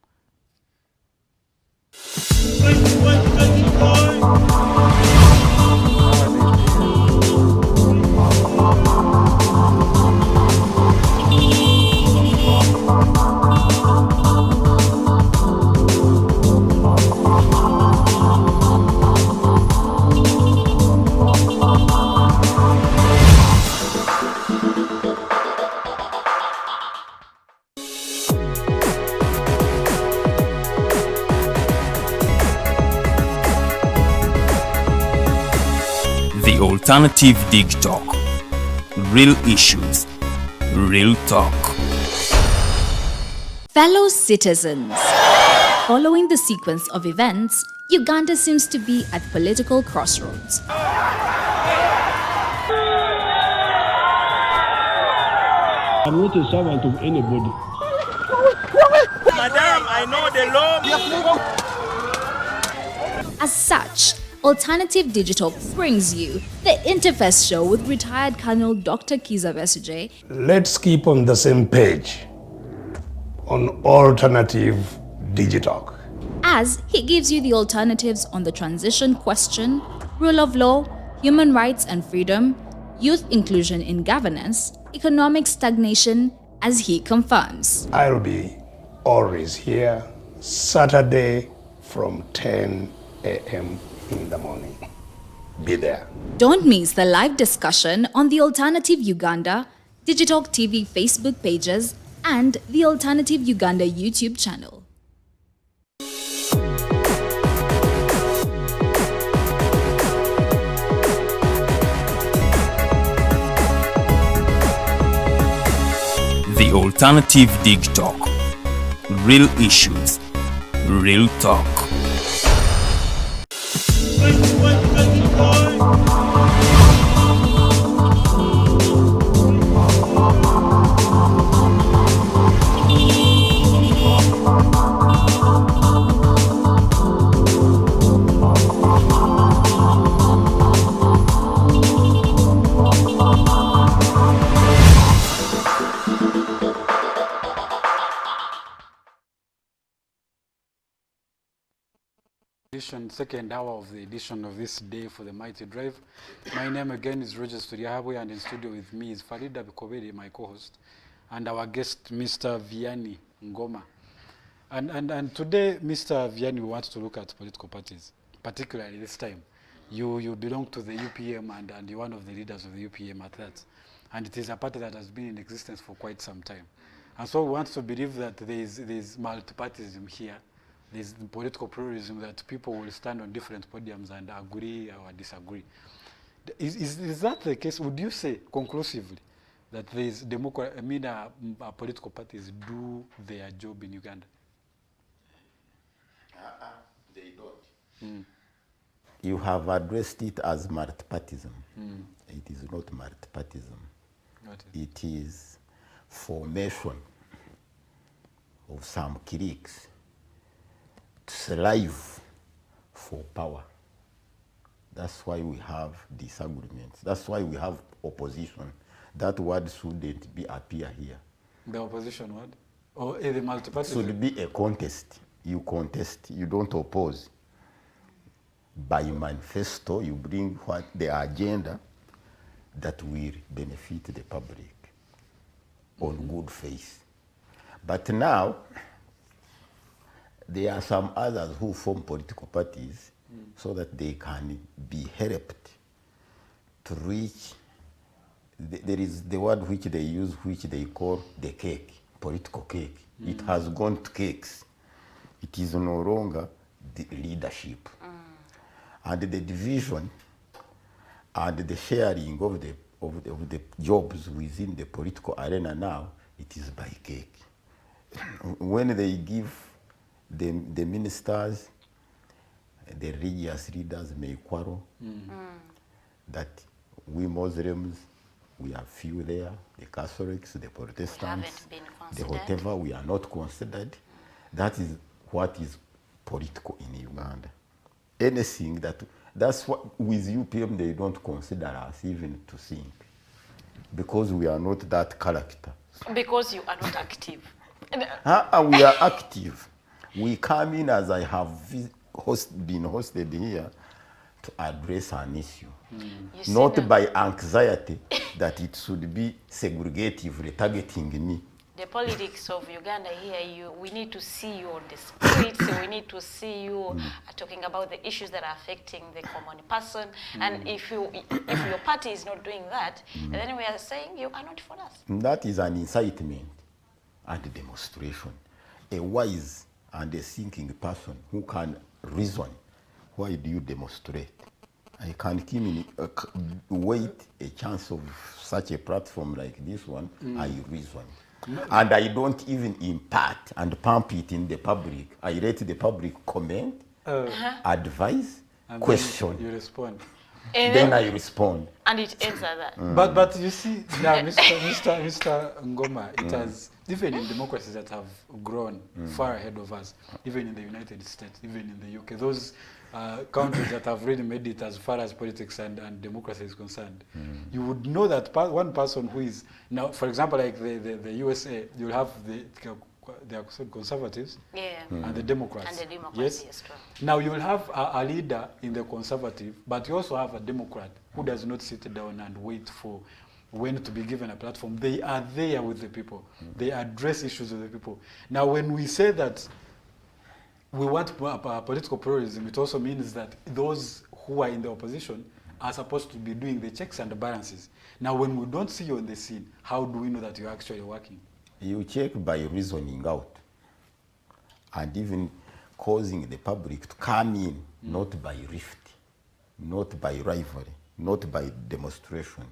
Alternative Digitalk. Real issues, real talk. Fellow citizens, following the sequence of events, Uganda seems to be at political crossroads. I'm not a servant of anybody. Madam, I know the law. As such, Alternative Digitalk brings you the Interface Show with retired Colonel Dr. Kiza Besuje. Let's keep on the same page on Alternative Digitalk, As he gives you the alternatives on the transition question, rule of law, human rights and freedom, youth inclusion in governance, economic stagnation, as he confirms. I'll be always here Saturday from 10 a.m. in the morning. Be there. Don't miss the live discussion on the Alternative Uganda, Digitalk TV Facebook pages, and the Alternative Uganda YouTube channel. The Alternative Digitalk. Real issues, real talk. Second hour of the edition of this day for the Mighty Drive. My name again is Roger Studiahabwe, and in studio with me is Farida Bikobedi, my co-host, and our guest, Mr. Vianney Ngoma. And today, Mr. Vianney, we want to look at political parties, particularly this time. You belong to the UPM, and you're one of the leaders of the UPM at that. And it is a party that has been in existence for quite some time. And so we want to believe that there's multi-partyism here. There's political pluralism, that people will stand on different podiums and agree or disagree. Is that the case? Would you say conclusively that there's political parties do their job in Uganda? They don't. You have addressed it as multipartism. It is not multipartism. Got It is formation of some cliques to strive for power. That's why we have disagreements. That's why we have opposition. That word shouldn't be appear here. The opposition word? Or the multi-party? Should be a contest. You contest, you don't oppose. By manifesto, you bring what the agenda that will benefit the public on good faith. But now, there are some others who form political parties so that they can be helped to reach, there is the word which they use, which they call the cake, political cake. It has gone to cakes. It is no longer the leadership. And the division and the sharing of the jobs within the political arena now, it is by cake. When they give the ministers, the religious leaders may quarrel that we Muslims, we are few there, the Catholics, the Protestants, the whatever, we are not considered. That is what is political in Uganda. Anything that's what, with UPM, they don't consider us even to think, because we are not that character. Because you are not active. We are active. We come in, as I have been hosted here, to address an issue. Not by anxiety that it should be segregatively targeting me. The politics of Uganda here, we need to see you on the streets, we need to see you talking about the issues that are affecting the common person. And if your party is not doing that, then we are saying you are not for us. That is an incitement and a demonstration. A wise and a thinking person who can reason. Why do you demonstrate? I can give me wait a chance of such a platform like this one, I reason. And I don't even impart and pump it in the public. I let the public comment, advise, and question. You respond. Then I respond. And it ends like that. But you see, now, Mr. Ngoma, it has, even in democracies that have grown far ahead of us, even in the United States, even in the UK, those countries that have really made it as far as politics and democracy is concerned, you would know that one person who is, now, for example, like the USA, you'll have they are conservatives and the Democrats. And the Democrats, yes. Now you'll have a leader in the conservative, but you also have a Democrat who does not sit down and wait for when to be given a platform. They are there with the people. They address issues with the people. Now when we say that we want political pluralism, it also means that those who are in the opposition are supposed to be doing the checks and the balances. Now when we don't see you on the scene, how do we know that you're actually working? You check by reasoning out and even causing the public to come in, not by rift, not by rivalry, not by demonstration,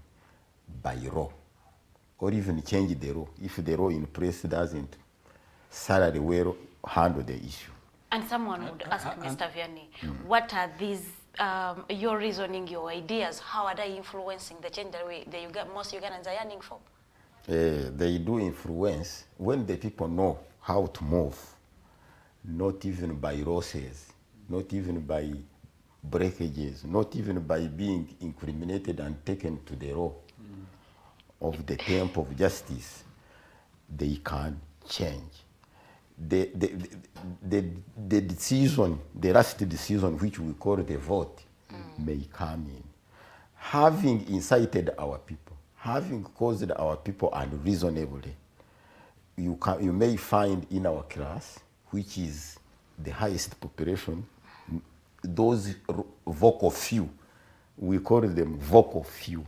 by law, or even change the law. If the law in place doesn't thoroughly well handle the issue. And someone would ask Mr. Vianney, what are these, your reasoning, your ideas, how are they influencing the change that most Ugandans are yearning for? They do influence when the people know how to move, not even by losses, not even by breakages, not even by being incriminated and taken to the law of the temple of justice. They can change. The decision, the last decision, which we call the vote, may come in. Having incited our people, having caused our people unreasonably, you may find in our class, which is the highest population, those vocal few, we call them vocal few.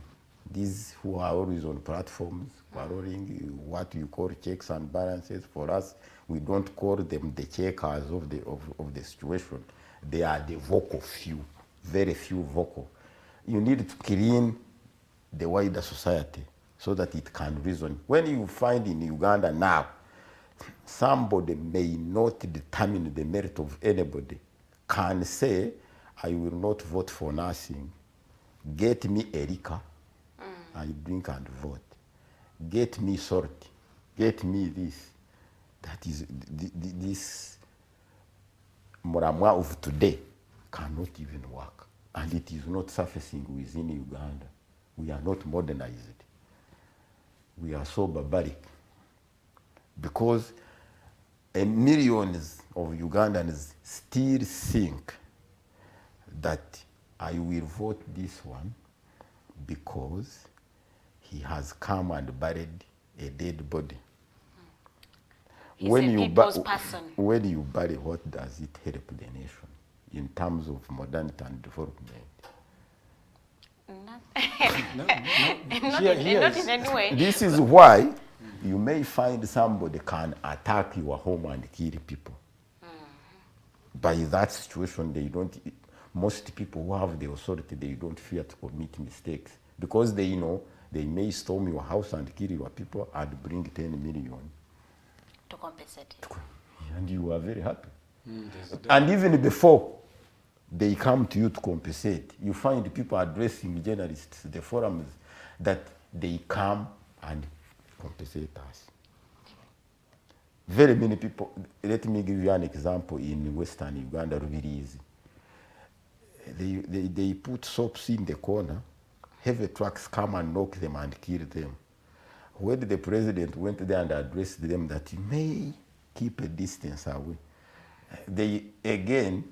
These who are always on platforms, quarreling, what you call checks and balances. For us, we don't call them the checkers of the situation. They are the vocal few, very few vocal. You need to clean the wider society so that it can reason. When you find in Uganda now, somebody may not determine the merit of anybody, can say, I will not vote for nothing Get me a liquor, I drink and vote. Get me salt, get me this. That is, this Muramwa of today cannot even work. And it is not surfacing within Uganda. We are not modernized. We are so barbaric. Because millions of Ugandans still think that I will vote this one because he has come and buried a dead body. He's a people's person. When you bury, what does it help the nation in terms of modernity and development? Not Here in any way. This is why you may find somebody can attack your home and kill people. By that situation, they don't. Most people who have the authority, they don't fear to commit mistakes because they know they may storm your house and kill your people and bring 10 million. To compensate. And you are very happy. And even before they come to you to compensate, you find people addressing journalists, the forums, that they come and compensate us. Very many people, let me give you an example in Western Uganda, really easy. They put soaps in the corner, heavy trucks come and knock them and kill them. When the president went there and addressed them that you may keep a distance away, they again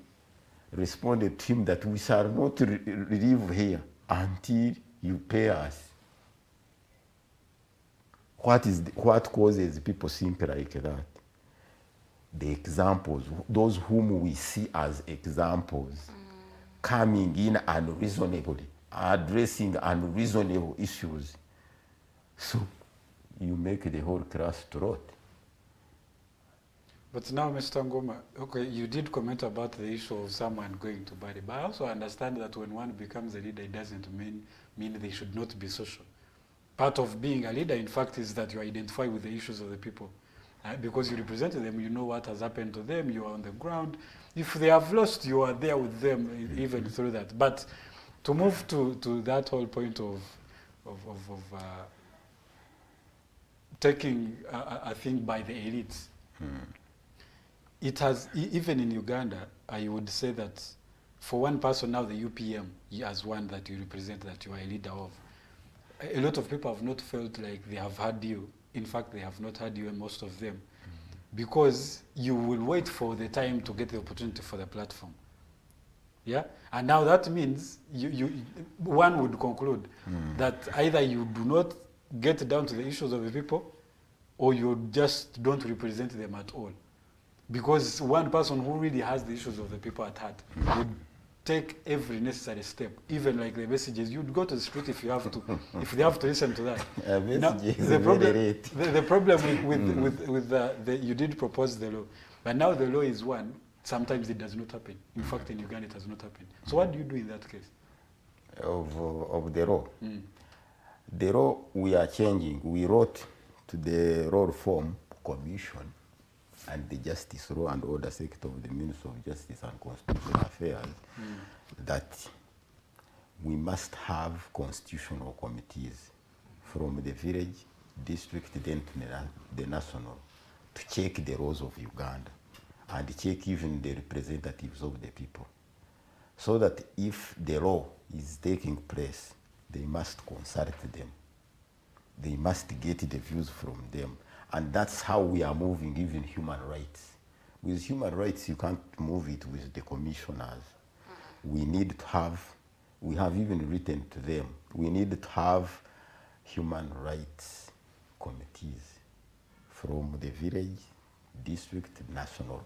responded to him that we shall not live here until you pay us. What causes people simple like that? The examples, those whom we see as examples, coming in unreasonably, addressing unreasonable issues. So you make the whole class to rot. But now, Mr. Ngoma, okay, you did comment about the issue of someone going to body, but I also understand that when one becomes a leader, it doesn't mean they should not be social. Part of being a leader, in fact, is that you identify with the issues of the people. Because you represent them, you know what has happened to them, you are on the ground. If they have lost, you are there with them, even through that. But to move to that whole point of taking a thing by the elites, it has, even in Uganda, I would say that for one person now, the UPM, as one that you represent, that you are a leader of, a lot of people have not felt like they have had you. In fact, they have not had you, and most of them, because you will wait for the time to get the opportunity for the platform. Yeah, and now that means one would conclude that either you do not get down to the issues of the people, or you just don't represent them at all. Because one person who really has the issues of the people at heart would take every necessary step, even like the messages. You'd go to the street if you have to, if they have to listen to that. Now, the problem with you did propose the law, but now the law is one. Sometimes it does not happen. In fact, in Uganda, it does not happen. So what do you do in that case? Of the law? The law we are changing. We wrote to the Law Reform Commission and the Justice Law and Order Sector of the Ministry of Justice and Constitutional Affairs that we must have constitutional committees from the village, district, then to the national to check the laws of Uganda and check even the representatives of the people. So that if the law is taking place, they must consult them. They must get the views from them. And that's how we are moving even human rights. With human rights, you can't move it with the commissioners. We need to have, we have even written to them, we need to have human rights committees from the village, district, national.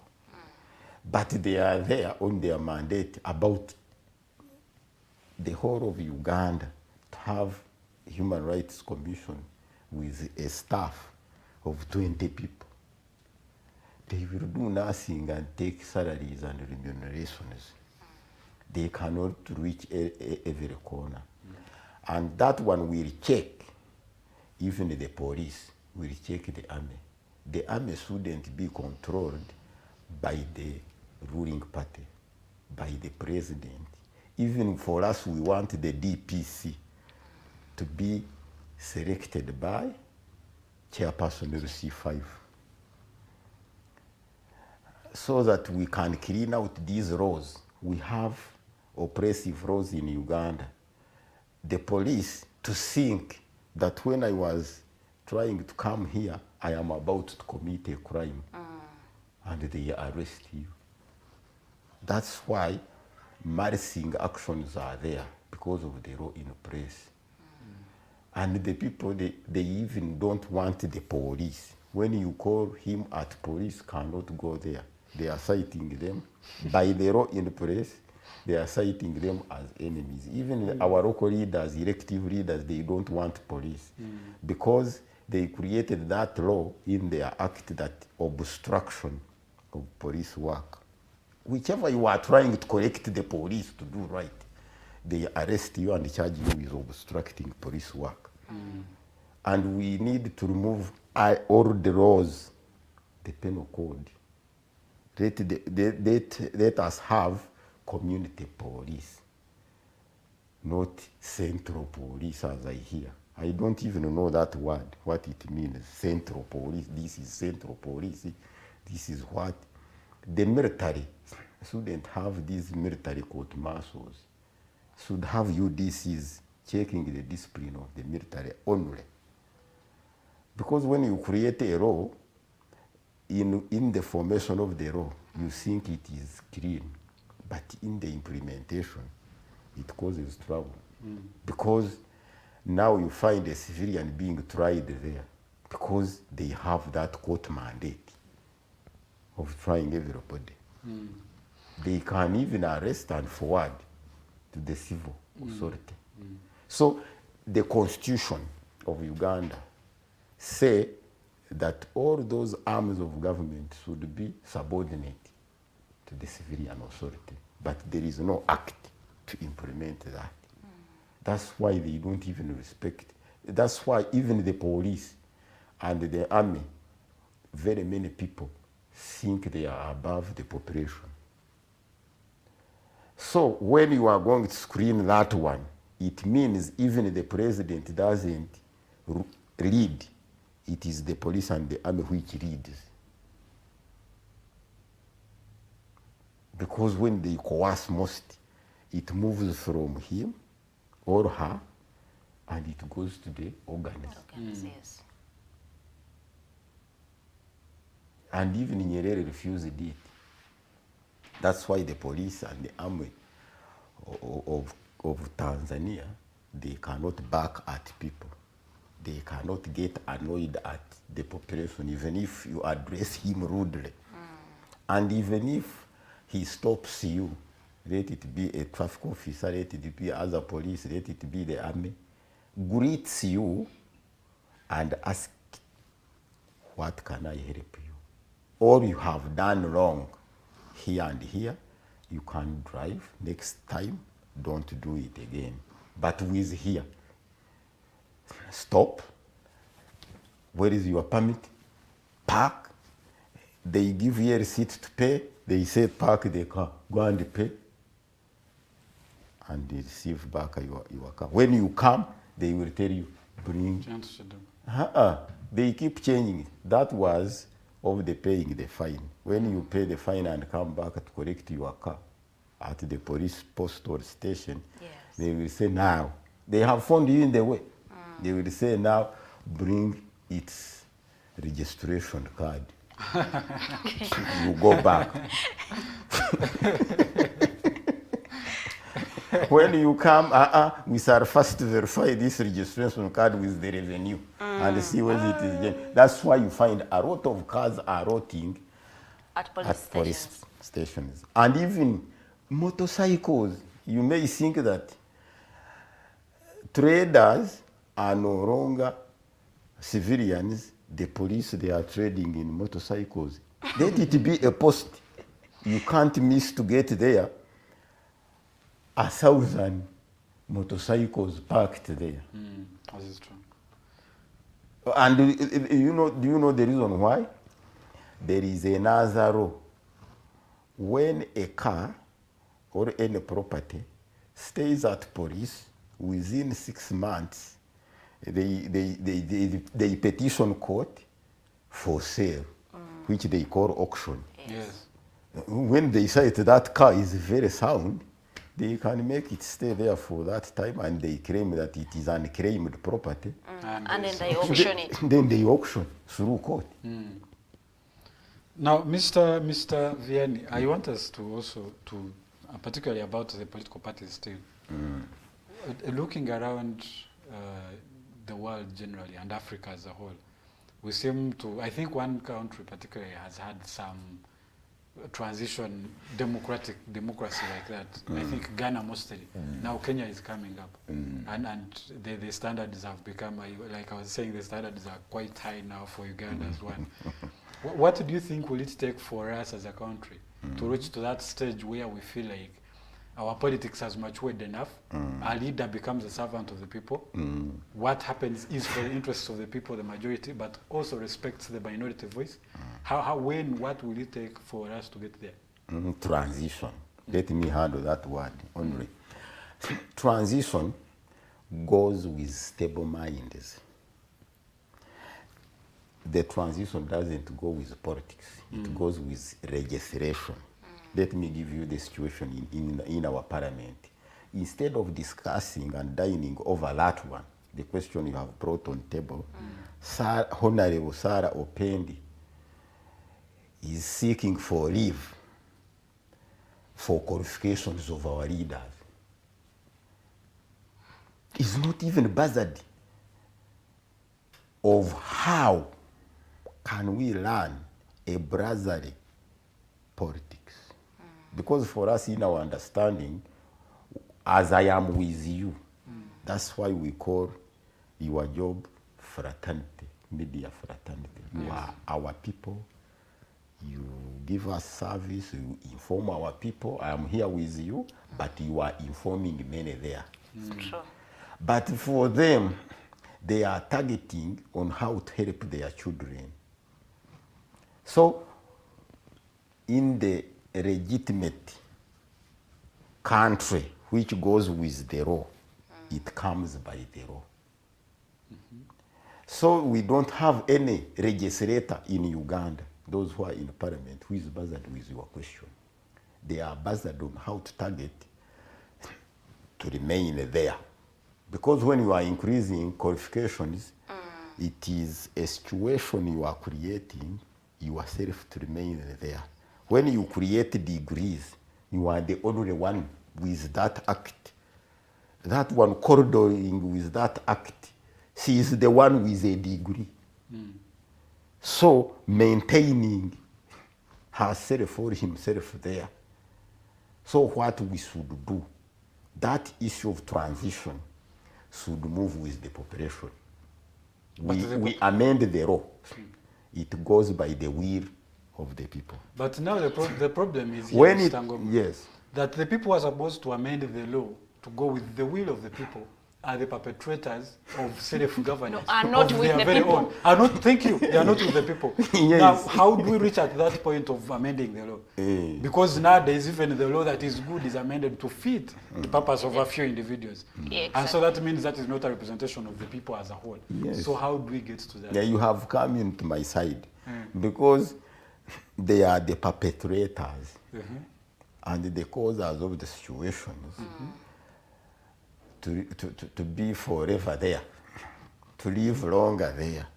But they are there on their mandate about the whole of Uganda to have human rights commission with a staff of 20 people. They will do nothing and take salaries and remunerations. They cannot reach every corner. And that one will check, even the police will check the army. The army shouldn't be controlled by the ruling party, by the president. even for us, we want the DPC to be selected by chairperson LC5, so that we can clean out these roles. We have oppressive roles in Uganda. The police to think that when I was trying to come here, I am about to commit a crime, and they arrest you. That's why marching actions are there, because of the law in place. And the people, they even don't want the police. When you call him at police, cannot go there. They are citing them. By the law in place, they are citing them as enemies. Even our local leaders, elective leaders, they don't want police. Because they created that law in their act, that obstruction of police work. Whichever you are trying to correct the police to do right, they arrest you and charge you with obstructing police work. And we need to remove all the laws, the penal code. Let us have community police, not central police as I hear. I don't even know that word, what it means, central police. This is central police. This is what? The military shouldn't have these military court martials. Should have UDCs checking the discipline of the military only. Because when you create a law, in the formation of the law, you think it is clean, but in the implementation, it causes trouble. Because now you find a civilian being tried there, because they have that court mandate of trying everybody. They can even arrest and forward to the civil authority. So the constitution of Uganda say that all those arms of government should be subordinate to the civilian authority, but there is no act to implement that. That's why they don't even respect. That's why even the police and the army, very many people think they are above the population. So when you are going to screen that one, it means even the president doesn't lead. It is the police and the army which leads. Because when they coerce most, it moves from him or her, and it goes to the organs. Yes. And even Nyerere refused it. That's why the police and the army of Tanzania, they cannot back at people. They cannot get annoyed at the population, even if you address him rudely. And even if he stops you, let it be a traffic officer, let it be other police, let it be the army, greets you and asks, what can I help you? Or you have done wrong here and here, you can drive. Next time, don't do it again. But with here, stop. Where is your permit? Park. They give you a receipt to pay. They say park the car. Go and pay. And they receive back your car. When you come, they will tell you, bring. They keep changing it. That was of the paying the fine. When you pay the fine and come back to collect your car at the police post or station, they will say now, they have found you in the way. They will say now, bring its registration card. You go back. When you come, we shall first verify this registration card with the revenue and see whether it is genuine. That's why you find a lot of cars are rotting at police stations. And even motorcycles. You may think that traders are no longer civilians. The police, they are trading in motorcycles. Let it be a post. You can't miss to get there. 1,000 motorcycles parked there. This is true. And do you know the reason why? There is another law. When a car or any property stays at police. Within 6 months, they petition court for sale, which they call auction. Yes. When they say that car is very sound, they can make it stay there for that time, and they claim that it is unclaimed property. And then they auction it. Then they auction through court. Now, Mr. Vianney, I want us to also, particularly about the political parties still, looking around the world generally and Africa as a whole, we seem to, I think one country particularly has had some transition, democracy like that. I think Ghana mostly. Now Kenya is coming up, and the standards have become, like I was saying, the standards are quite high now for Uganda as well. What do you think will it take for us as a country to reach to that stage where we feel like our politics has matured enough, our leader becomes a servant of the people, what happens is for the interests of the people, the majority, but also respects the minority voice? What will it take for us to get there? Transition. Let me handle that word only. Transition goes with stable minds. The transition doesn't go with politics. It goes with legislation. Let me give you the situation in our parliament. Instead of discussing and dining over that one, the question you have brought on table, Honorable Sarah Opendi is seeking for leave for qualifications of our leaders. It's not even buzzed of how can we learn a brotherly politics. Because for us, in our understanding, as I am with you, that's why we call your job fraternity, media fraternity. You are our people. You give us service, you inform our people. I am here with you, but you are informing many there. True. But for them, they are targeting on how to help their children. So, in the legitimate country which goes with the law, it comes by the law. So we don't have any legislator in Uganda, those who are in parliament, who is buzzed with your question. They are buzzed on how to target to remain there. Because when you are increasing qualifications, it is a situation you are creating yourself to remain there. When you create degrees, you are the only one with that act. That one corridoring with that act, she is the one with a degree. So maintaining herself or himself there. So what we should do, that issue of transition should move with the population. We amend the law. It goes by the will of the people. But now the problem is when that the people are supposed to amend the law to go with the will of the people are the perpetrators of self-governance. No, are not with the people. Are not, thank you, they are not with the people. Yes. Now, how do we reach at that point of amending the law? Because nowadays, even the law that is good is amended to fit the purpose of a few individuals. Yeah, exactly. And so that means that is not a representation of the people as a whole. Yes. So how do we get to that? Yeah, you have come into my side because they are the perpetrators and the causers of the situations. To be forever there, to live longer there.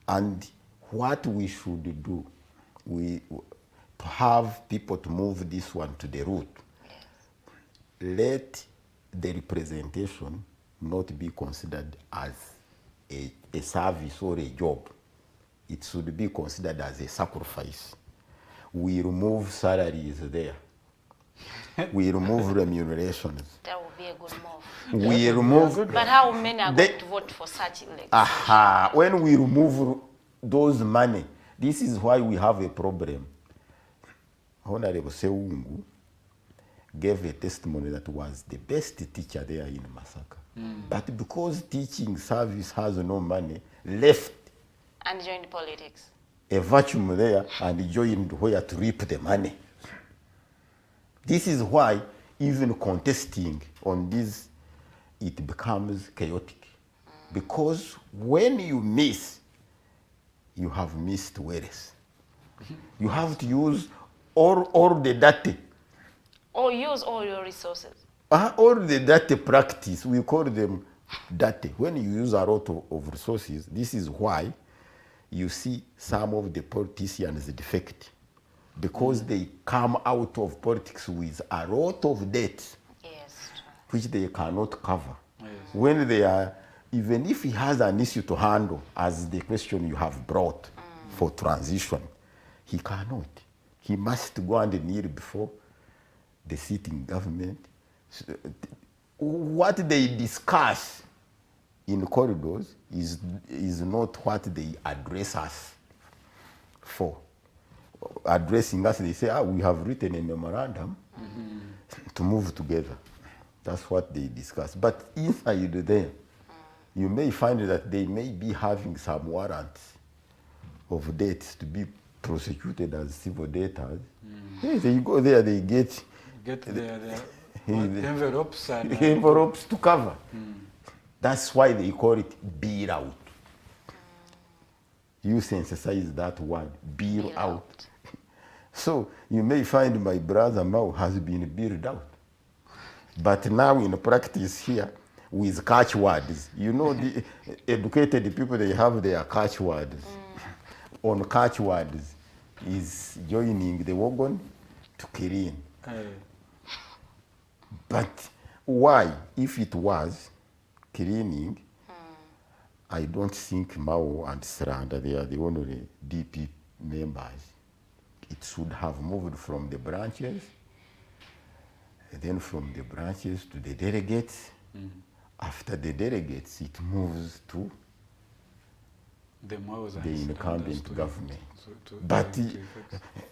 And what we should do, to have people to move this one to the root. Let the representation not be considered as a service or a job. It should be considered as a sacrifice. We remove salaries there. We remove remunerations. That would be a good move. We remove. But how many are going to vote for such elections? When we remove those money, this is why we have a problem. Honorable Seungu gave a testimony that was the best teacher there in Masaka. But because teaching service has no money, left and joined politics. A vacuum there and joined where to reap the money. This is why even contesting on this, it becomes chaotic. Because when you miss, you have missed whereas. You have to use all the data. Or use all your resources. All the data practice, we call them data. When you use a lot of resources, this is why you see some of the politicians defect. Because they come out of politics with a lot of debt, yes, which they cannot cover. Yes. When they are, even if he has an issue to handle, as the question you have brought for transition, he cannot. He must go and kneel before the sitting government. What they discuss in corridors is not what they address us for. Addressing us, they say, we have written a memorandum to move together. That's what they discuss. But inside there, you may find that they may be having some warrants of debts to be prosecuted as civil debtors. Yes, they go there, they get their envelopes and envelopes to cover. That's why they call it bail out. You synthesize that word, bail out. So you may find my brother Mao has been bailed out. But now in practice here, with catchwords, you know, the educated people, they have their catchwords. On catchwords is joining the wagon to clean. But why, if it was cleaning, I don't think Mao and Sranda, they are the only DP members. It should have moved from the branches, and then from the branches to the delegates. After the delegates, it moves to the incumbent government. But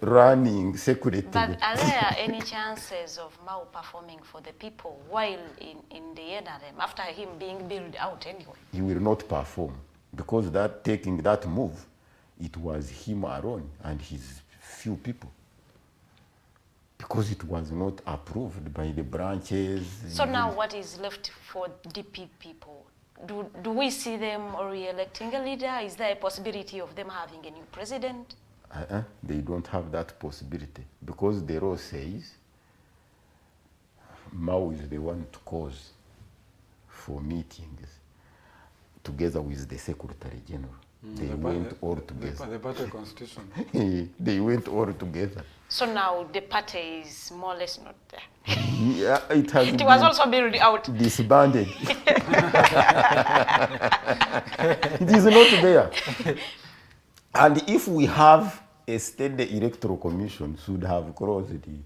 running secretary. But are there any chances of Mao performing for the people while in the NRM, after him being built out anyway? He will not perform, because taking that move, it was him alone and his few people. Because it was not approved by the branches. So now what is left for DP people? Do we see them re-electing a leader? Is there a possibility of them having a new president? They don't have that possibility, because the law says Mao is the one to cause for meetings together with the Secretary General. They went all together. The party constitution. They went all together. So now the party is more or less not there. Yeah, it was also built out. Disbanded. It is not there. And if we have a state electoral commission, should have closed it.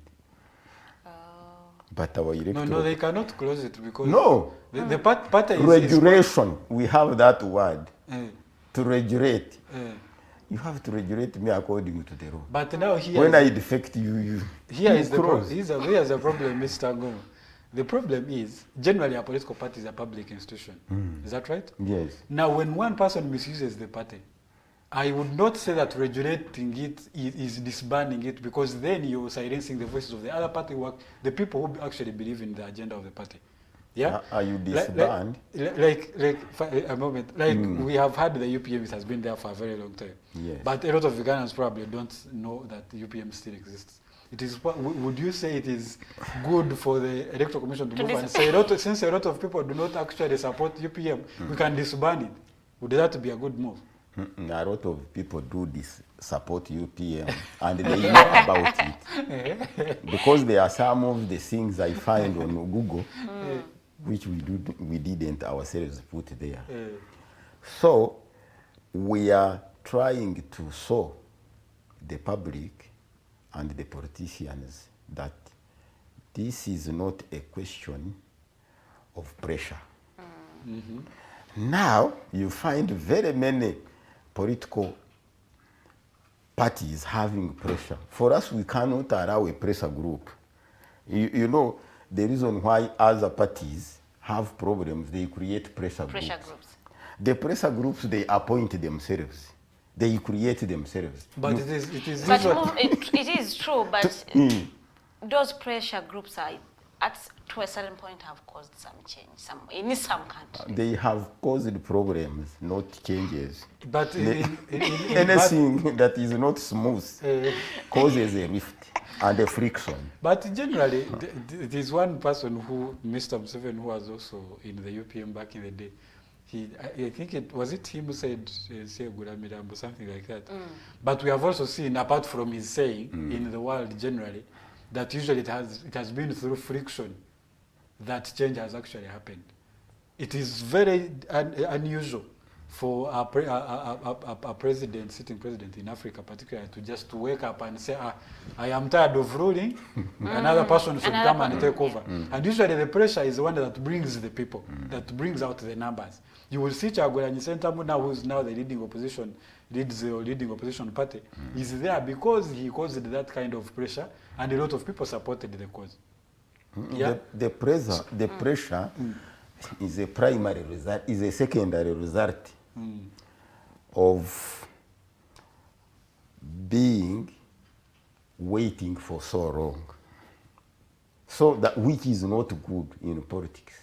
But our electoral... No, they cannot close it because... No. The party is... Regulation. We have that word. To regulate. You have to regulate me according to the law. But now here... When I defect you here's the problem. Here's a problem, Mr. Ngoma. The problem is, generally a political party is a public institution. Is that right? Yes. Now, when one person misuses the party, I would not say that regulating it is disbanding it, because then you're silencing the voices of the other party, the people who actually believe in the agenda of the party. Yeah. Are you disbanded? Like a moment. We have had the UPM, it has been there for a very long time. Yes. But a lot of Ugandans probably don't know that the UPM still exists. It is. Would you say it is good for the Electoral Commission to move and say, since a lot of people do not actually support UPM, we can disband it? Would that be a good move? A lot of people do this, support UPM, and they know about it. Because there are some of the things I find on Google, which we didn't ourselves put there. So we are trying to show the public and the politicians that this is not a question of pressure. Now you find very many political parties having pressure. For us, we cannot allow a pressure group. You know, the reason why other parties have problems, they create pressure groups. The pressure groups, they appoint themselves. They create themselves. But it is it is true, but those pressure groups are to a certain point have caused some change in some countries. They have caused problems, not changes. But anything that is not smooth causes a rift and a friction. But generally, there is one person who, Mr. Museveni, who was also in the UPM back in the day. I think it was him who said Mirambo, something like that. But we have also seen, apart from his saying, in the world generally, that usually it has been through friction that change has actually happened. It is very unusual for a president, sitting president in Africa particularly, to just wake up and say, I am tired of ruling, another person should come and take over. And usually the pressure is the one that brings the people, that brings out the numbers. You will see Chagulanyi Sentamu now, who is now the leading opposition party, is there because he caused that kind of pressure, and a lot of people supported the cause. Yeah? The pressure is a primary result, is a secondary result of waiting for so long. So that which is not good in politics.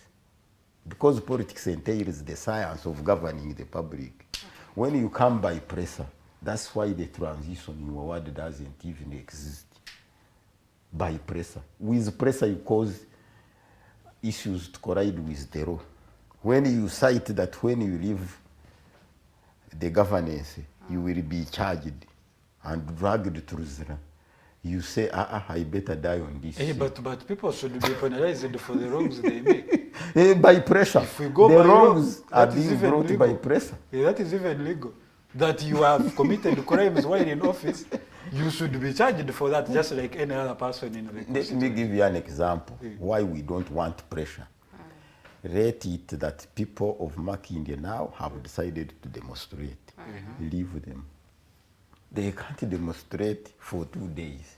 Because politics entails the science of governing the public. When you come by pressure, that's why the transition in your word doesn't even exist. By pressure. With pressure, you cause issues to collide with the law. When you cite that when you leave the governance, you will be charged and dragged through the you say, I better die on this. Hey, but people should be penalized for the wrongs they make. By pressure. If we go the by wrongs law, are being brought legal. By pressure. That is even legal. That you have committed crimes while in office, you should be charged for that, just like any other person in the Let me give you an example why we don't want pressure. Rate it that people of Makindye now have decided to demonstrate. Leave them. They can't demonstrate for 2 days.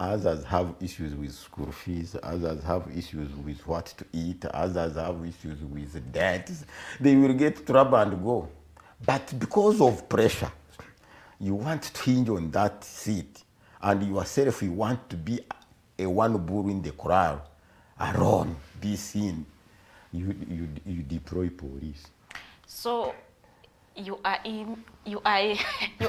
Others have issues with school fees, others have issues with what to eat, others have issues with debts. They will get trouble and go. But because of pressure, you want to hinge on that seat, and yourself, you want to be a one bull in the crowd, alone, be seen. You deploy police. So you are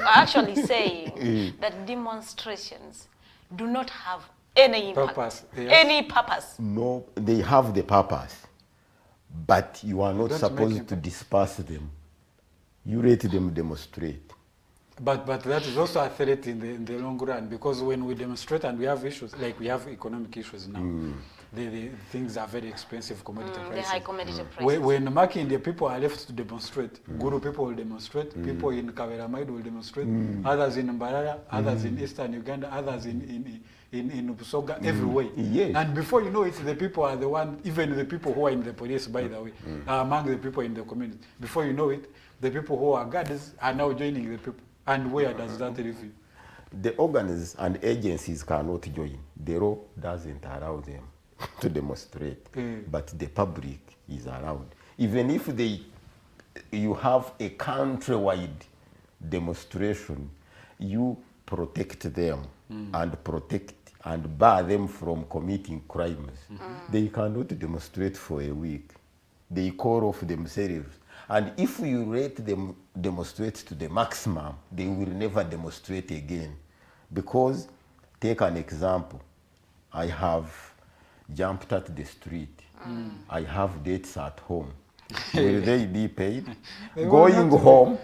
actually saying that demonstrations do not have any impact, purpose, yes. Any purpose. No, they have the purpose, but you are not supposed to disperse them. You let them demonstrate. But that is also a threat in the long run, because when we demonstrate and we have issues, like we have economic issues now, the things are very expensive, commodity prices. The high commodity prices. When Makindye people are left to demonstrate, Guru people will demonstrate, people in Kaveramaid will demonstrate, others in Mbarara, others in Eastern Uganda, others in Busoga, everywhere. Yes. And before you know it, the people are the one, even the people who are in the police, by the way, are among the people in the community. Before you know it, the people who are guards are now joining the people. And where does that leave you? The organs and agencies cannot join. The law doesn't allow them to demonstrate, but the public is allowed. Even if you have a countrywide demonstration, you protect them and bar them from committing crimes. They cannot demonstrate for a week. They call off themselves. And if you let them demonstrate to the maximum, they will never demonstrate again. Because, take an example, I have jumped at the street. I have debts at home. Will they be paid? Going home,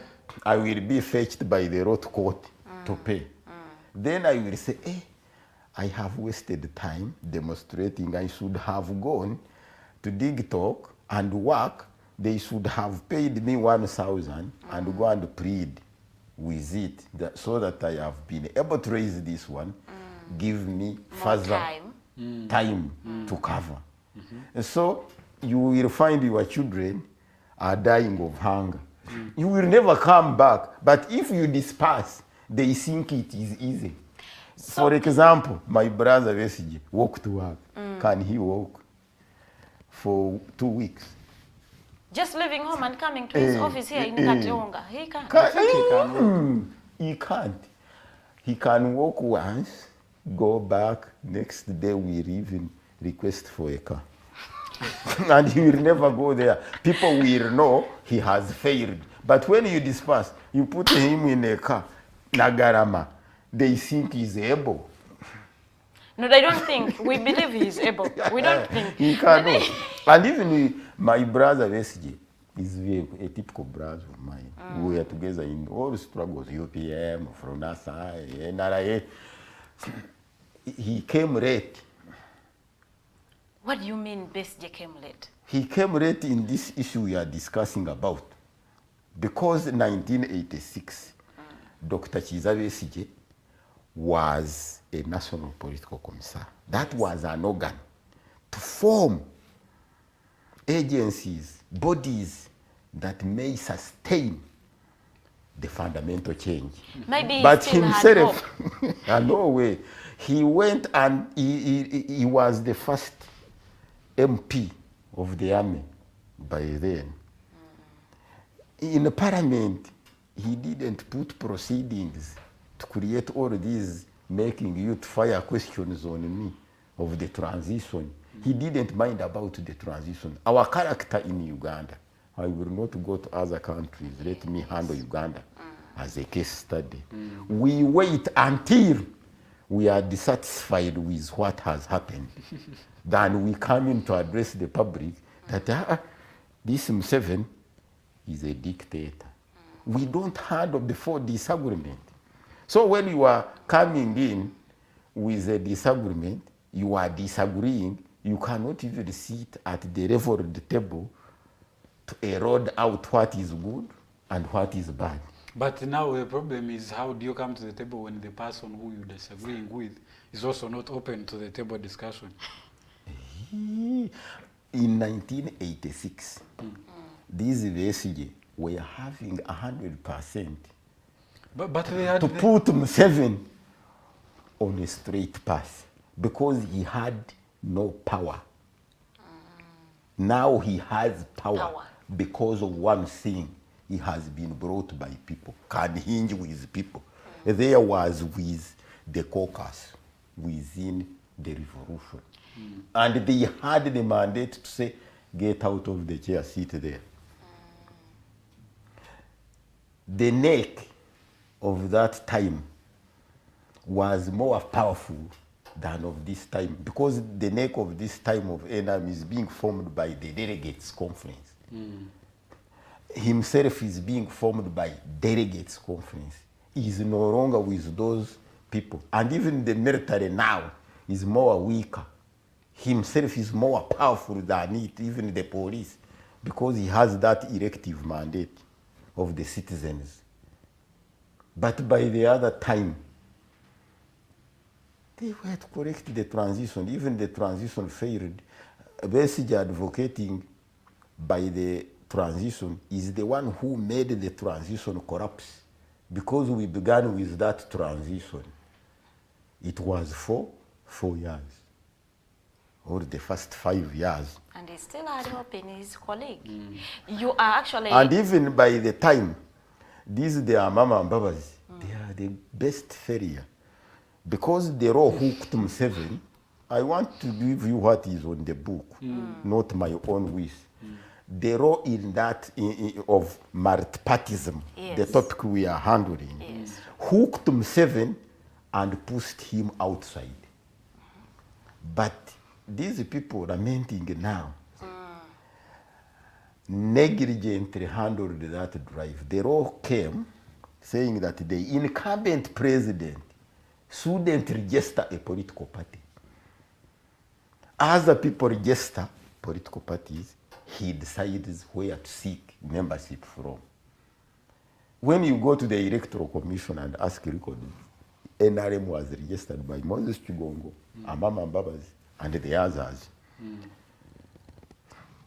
I will be fetched by the road court to pay. Then I will say, I have wasted time demonstrating. I should have gone to Digitalk and work. They should have paid me 1,000 and go and plead with it, so that I have been able to raise this one, give me further time to cover. And so you will find your children are dying of hunger. You will never come back. But if you disperse, they think it is easy. So, for example, my brother Vesiji walked to work. Can he walk for 2 weeks? Just leaving home and coming to his office here in Katonga. He can't. He can't. He can walk once, go back, next day we leave him. request for a car. And he will never go there. People will know he has failed. But when you disperse, you put him in a car, Nagarama, they think he's able. No, they don't think. We believe he's able. We don't think. He cannot. And even my brother, SJ, is a typical brother of mine. We were together in all the struggles, UPM, Fronasa, NRA. He came late. What do you mean Besje came late? He came late in this issue we are discussing about. Because in 1986, Dr. Chiza Besije was a national political commissar. That was an organ to form agencies, bodies that may sustain the fundamental change. Maybe but he still himself, had no way. He went and he was the first MP of the army by then. In the parliament, he didn't put proceedings to create all these making youth fire questions on me of the transition. He didn't mind about the transition. Our character in Uganda, I will not go to other countries, let me handle Uganda as a case study. We wait until we are dissatisfied with what has happened. Then we come in to address the public that this Museveni is a dictator. We don't handle before disagreement. So when you are coming in with a disagreement, you are disagreeing, you cannot even sit at the level of the table to erode out what is good and what is bad. But now the problem is, how do you come to the table when the person who you're disagreeing with is also not open to the table discussion? In 1986, these VSG were having 100% but they had to put Museveni on a straight path because he had no power. Now he has power because of one thing. He has been brought by people, can hinge with people. There was with the caucus within the revolution. And they had the mandate to say, get out of the chair, sit there. The neck of that time was more powerful than of this time because the neck of this time of NM is being formed by the delegates conference. Himself is being formed by delegates conference. He is no longer with those people. And even the military now is more weaker. Himself is more powerful than it, even the police, because he has that elective mandate of the citizens. But by the other time, they were to correct the transition. Even the transition failed. Basically advocating by the transition is the one who made the transition collapse. Because we began with that transition. It was 4 years. Or the first 5 years. And he still had hope in his colleague. You are actually... And even by the time, these they are Mama and Babas, they are the best failure. Because the law hooked Museveni, I want to give you what is on the book, not my own wish. The law in that of multipartism, the topic we are handling, hooked Museveni and pushed him outside. But these people lamenting now negligently handled that drive. The law came saying that the incumbent president shouldn't register a political party. Other people register political parties, he decides where to seek membership from. When you go to the Electoral Commission and ask record, NRM was registered by Moses Chigongo, Amama Mbabas, and the others.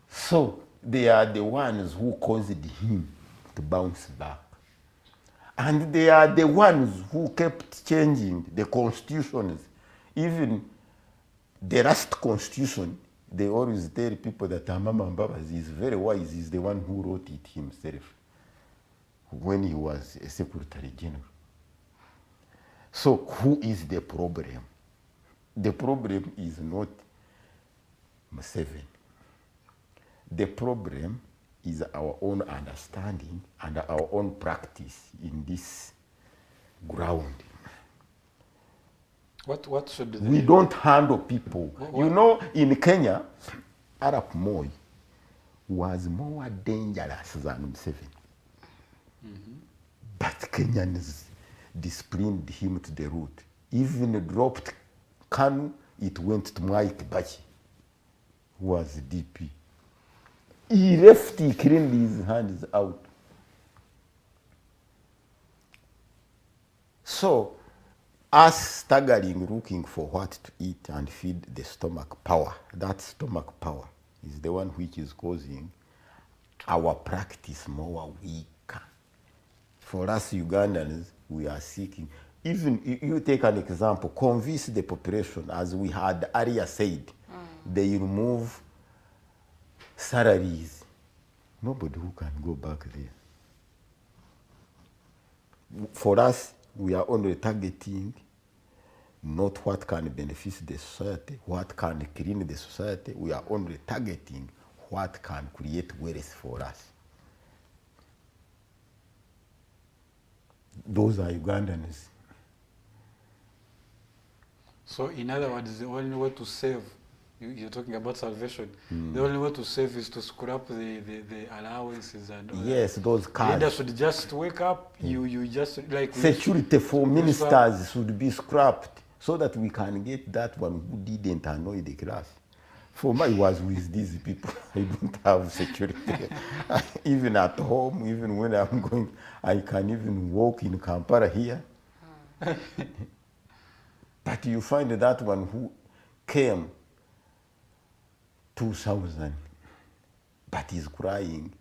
So they are the ones who caused him to bounce back. And they are the ones who kept changing the constitutions. Even the last constitution, they always tell people that Amama Mbabas is very wise, is the one who wrote it himself when he was a Secretary General. So who is the problem? The problem is not Museveni. The problem is our own understanding and our own practice in this ground. What should they... We don't handle people. You know, in Kenya, Arap Moi was more dangerous than Museveni. But Kenyans disciplined him to the root. Even dropped Kanu, it went to Mike Bachi, who was DP. He cleaned his hands out. So, us staggering, looking for what to eat and feed the stomach power, that stomach power is the one which is causing our practice more weaker. For us Ugandans, we are seeking, even you take an example, convince the population, as we had earlier said, they remove salaries. Nobody who can go back there. For us, we are only targeting not what can benefit the society, what can clean the society. We are only targeting what can create wealth for us. Those are Ugandans. So in other words, the only way to save, you're talking about salvation, the only way to save is to scrap the allowances and all yes, that. those cards. Leaders should just wake up, you just like... Security for ministers should be scrapped so that we can get that one who didn't annoy the class. For me, I was with these people. I don't have security. Even at home, even when I'm going, I can even walk in Kampala here. But you find that one who came 2000, but is crying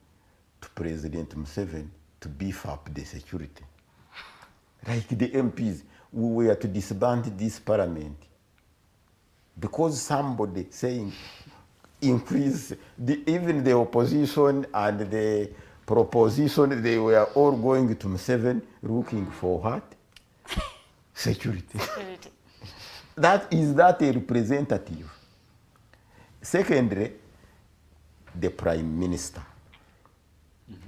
to President Museveni to beef up the security. Like the MPs, we were to disband this parliament because somebody saying increase, even the opposition and the proposition, they were all going to Museveni looking for what? Security. Is that a representative? Secondly, the Prime Minister.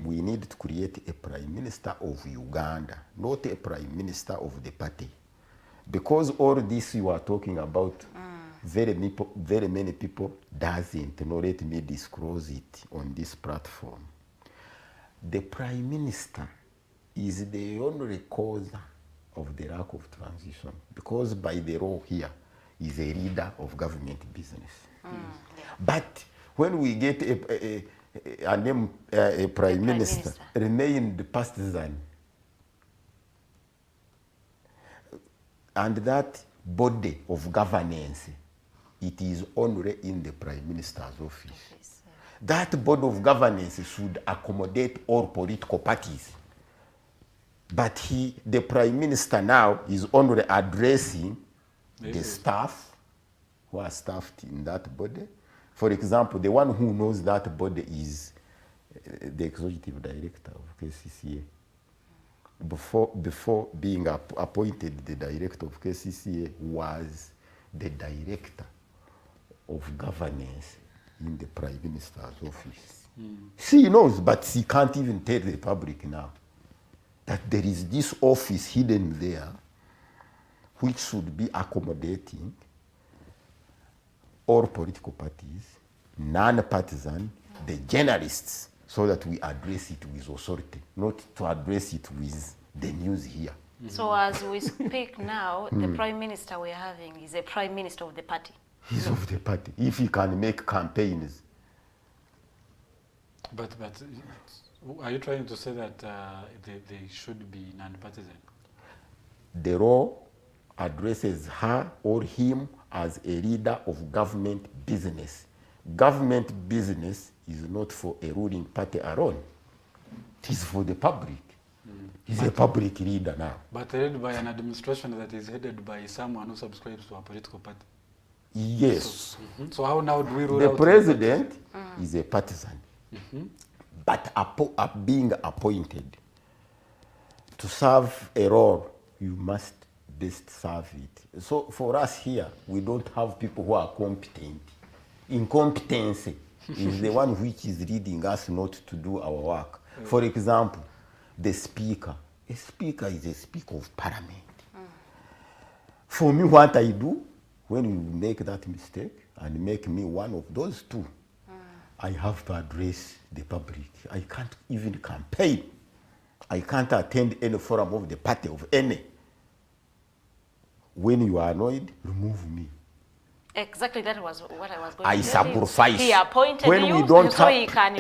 We need to create a Prime Minister of Uganda, not a Prime Minister of the party. Because all this you are talking about, very many people doesn't know. Let me disclose it on this platform. The Prime Minister is the only cause of the lack of transition, because by the law here is a leader of government business. But when we get a Prime Minister, remain the partisan, and that body of governance, it is only in the Prime Minister's office. That body of governance should accommodate all political parties. But the Prime Minister now is only addressing the staff who are staffed in that body. For example, the one who knows that body is the executive director of KCCA. Before being appointed the director of KCCA was the director of governance in the Prime Minister's office. She knows, but she can't even tell the public now that there is this office hidden there which should be accommodating all political parties, non-partisan, the journalists, so that we address it with authority, not to address it with the news here. So as we speak now, the Prime Minister we're having is a Prime Minister of the party. He's of the party. If he can make campaigns. But are you trying to say that they should be non-partisan? The law addresses her or him as a leader of government business. Government business is not for a ruling party alone. It is for the public. He's a public leader now. But led by an administration that is headed by someone who subscribes to a political party. Yes. So how now do we rule the out president is a partisan, but being appointed to serve a role, you must best serve it. So for us here, we don't have people who are competent Incompetence is the one which is leading us not to do our work. For example, the speaker. A speaker is a speaker of parliament. For me, what I do, when you make that mistake and make me one of those two, I have to address the public. I can't even campaign. I can't attend any forum of the party of any. When you are annoyed, remove me. Exactly, that was what I was going I to say. sacrifice. He appointed When you, we don't so have, he can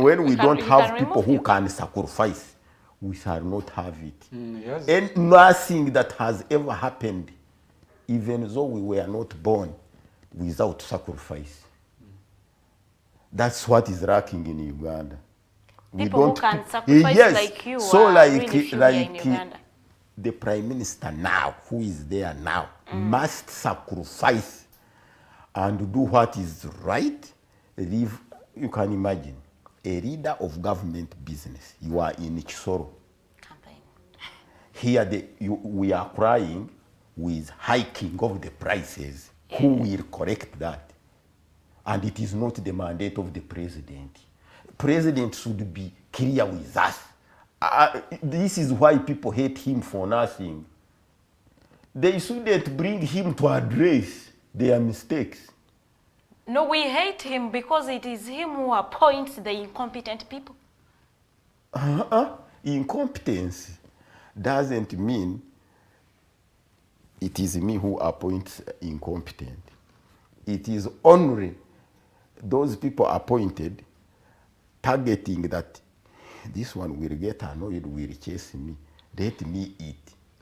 when we don't have people who you. can sacrifice, we shall not have it. Yes. And nothing that has ever happened, even though we were not born, without sacrifice. That's what is lacking in Uganda. People who can sacrifice like you so are like, really few like here in Uganda. The Prime Minister now, who is there now, must sacrifice and do what is right. Leave, you can imagine, a leader of government business, you are in Chisoro. Campaign. Here we are crying with hiking of the prices. Yeah. Who will correct that? And it is not the mandate of the president. President should be clear with us. This is why people hate him for nothing. They shouldn't bring him to address their mistakes. No, we hate him because it is him who appoints the incompetent people. Incompetence doesn't mean it is me who appoints incompetent. It is only those people appointed targeting that this one will get annoyed, will chase me, let me eat.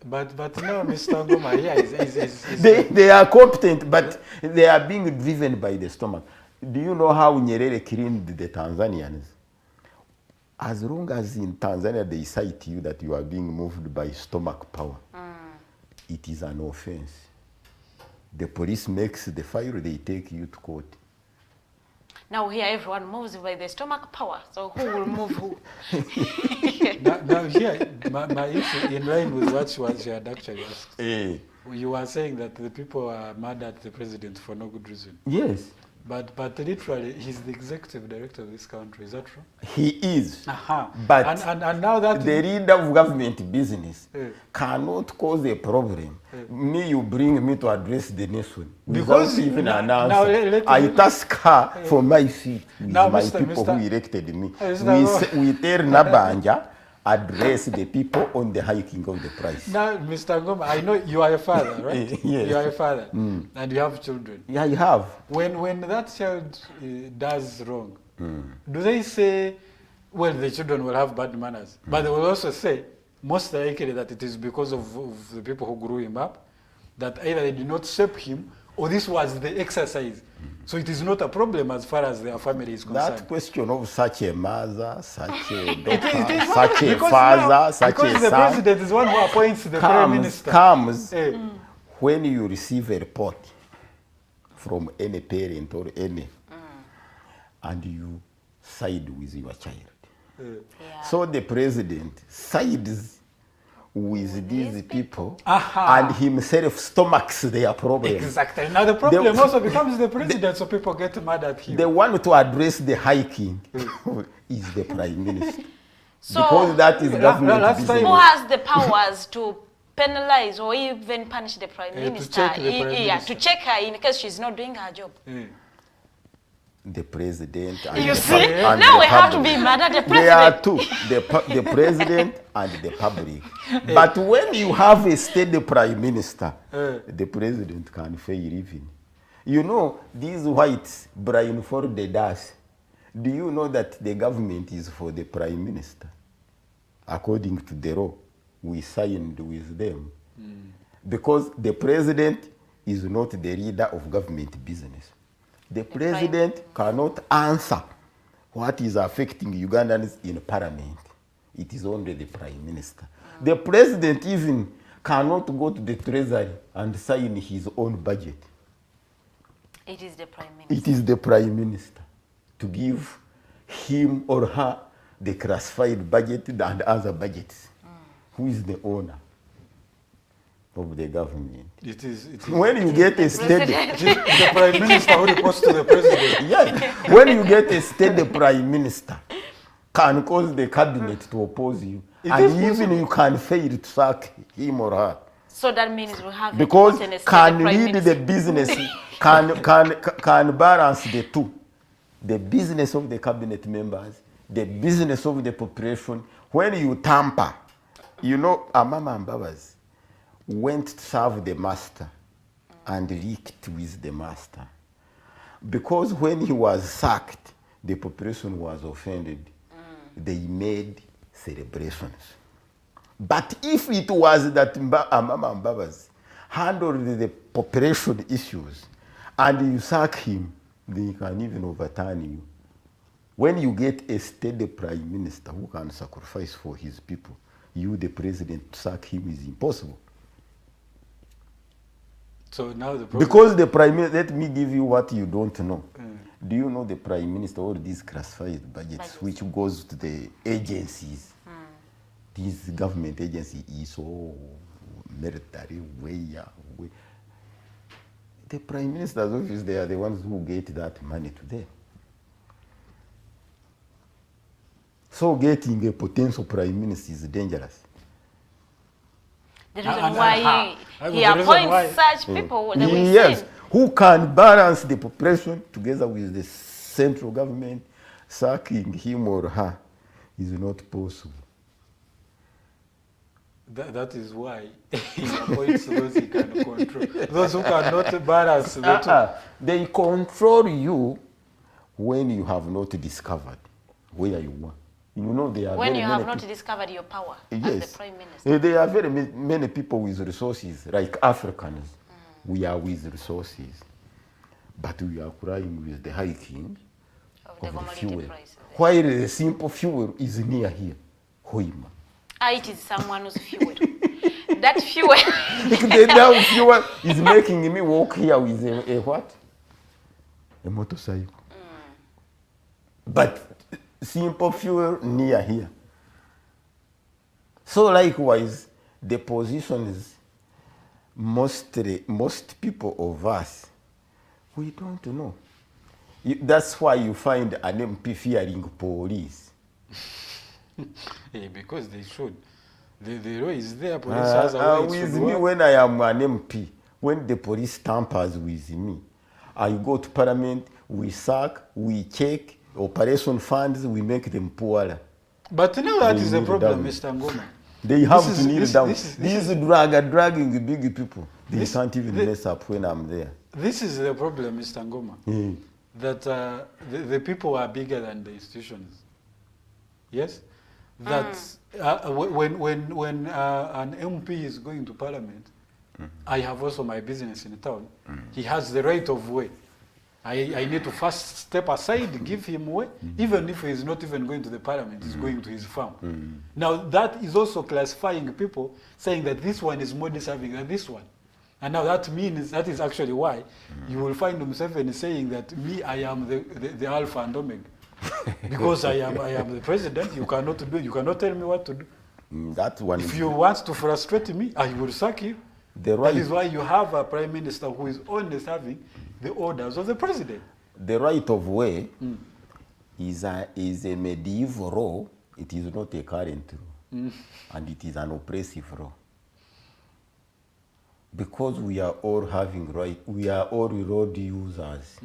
But no, Mr. Ngoma, they are competent, but they are being driven by the stomach. Do you know how Nyerere cleaned the Tanzanians? As long as in Tanzania they cite you that you are being moved by stomach power, it is an offense. The police makes the file, they take you to court. Now here everyone moves by the stomach power, so who will move who? now here, my issue, in line with what she had actually asked, you were saying that the people are mad at the president for no good reason. Yes. But literally, he's the executive director of this country. Is that true? He is. But and now that the leader of government business cannot cause a problem. Me, you bring me to address the nation because even an answer. I task her for my seat with my people who elected me. We tell Nabanja address the people on the hiking of the price. Now, Mr. Ngoma, I know you are a father, right? Yes. You are a father, and you have children. Yeah, you have. When that child does wrong, do they say, well, the children will have bad manners, but they will also say, most likely that it is because of the people who grew him up, that either they did not shape him, or this was the exercise. So it is not a problem as far as their family is concerned. That question of such a mother, such a daughter, such a father, such a son. Because the president is one who appoints the prime minister. Comes when you receive a report from any parent or any, and you side with your child. So the president sides with these people and himself stomachs their problem. Exactly. Now the problem also becomes the president, so people get mad at him. The one to address the hiking is the prime minister. So because that is government business. Who has the powers to penalize or even punish the prime minister? To check her in case she's not doing her job. The president and you the see? Now we have to be mad at the president. There are two, the president and the public. But when you have a steady prime minister, the president can fail even. You know, these whites blindfolded us. Do you know that the government is for the prime minister? According to the law, we signed with them. Because the president is not the leader of government business. The president cannot answer what is affecting Ugandans in parliament. It is only the prime minister. The president even cannot go to the treasury and sign his own budget. It is the prime minister. It is the prime minister to give him or her the classified budget and other budgets. Who is the owner? of the government. It is when you get a state, the prime minister who reports to the president. Yes, when you get a state, the prime minister can cause the cabinet to oppose you, and even you can fail to sack him or her. So that means we have because can lead the business, can balance the two, the business of the cabinet members, the business of the population. When you tamper, you know, Amama and Babas went to serve the master and leaked with the master. Because when he was sacked, the population was offended. They made celebrations. But if it was that Amama and Babas handled the population issues and you sack him, they can even overturn you. When you get a steady prime minister who can sacrifice for his people, you, the president, to sack him is impossible. So now the problem, because the prime minister, let me give you what you don't know. Do you know the prime minister, all these classified budgets which goes to the agencies? This government agency is so military, way. The prime minister's office, they are the ones who get that money today. So getting a potential prime minister is dangerous. The reason why he appoints such people that we yes, who can balance the population together with the central government, sacking him or her is not possible. That is why he appoints those he can control. Those who cannot balance the two. They control you when you have not discovered where you are. You know, there are when you have not discovered your power as the prime minister. There are very many people with resources, like Africans. We are with resources, but we are crying with the hiking of the fuel. Prices. While the simple fuel is near here, Hoima. It is someone's fuel. That fuel. The fuel is making me walk here with a what? A motorcycle. But simple fuel near here. So likewise, the positions most people of us, we don't know. That's why you find an MP fearing police. Yeah, because they should. The law is there, police has a way with me, when I am an MP, when the police tampers with me, I go to Parliament, we sack, we check, operation funds, we make them poorer. But now that is a problem, Mr. Ngoma. They have to kneel down. These dragging big people, they can't even mess up when I'm there. This is the problem, Mr. Ngoma, that the people are bigger than the institutions. Yes? That when an MP is going to Parliament, I have also my business in town, he has the right of way. I need to first step aside, give him way, even if he's not even going to the Parliament, he's going to his farm. Now that is also classifying people, saying that this one is more deserving than this one. And now that means, that is actually why you will find Museveni saying that me, I am the Alpha and Omega. Because I am the president, you cannot tell me what to do. That one. If you want to frustrate me, I will sack you. That is why you have a prime minister who is only serving the orders of the president. The right of way is a medieval law. It is not a current law, and it is an oppressive law. Because we are all having right, we are all road users.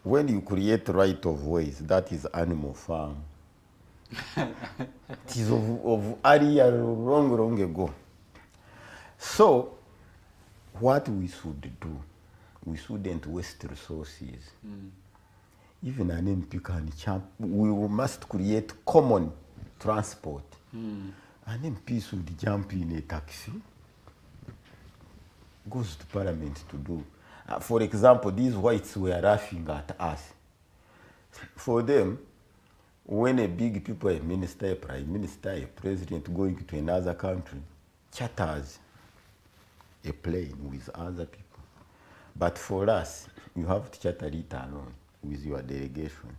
When you create right of ways, that is animal farm. It is of area long ago. So, what we should do, we shouldn't waste resources. Even an MP can jump, we must create common transport. An MP should jump in a taxi, goes to Parliament to do. For example, these whites were laughing at us. For them, when a big people, a minister, a prime minister, a president going to another country, charters a plane with other people. But for us, you have to charter it alone with your delegation,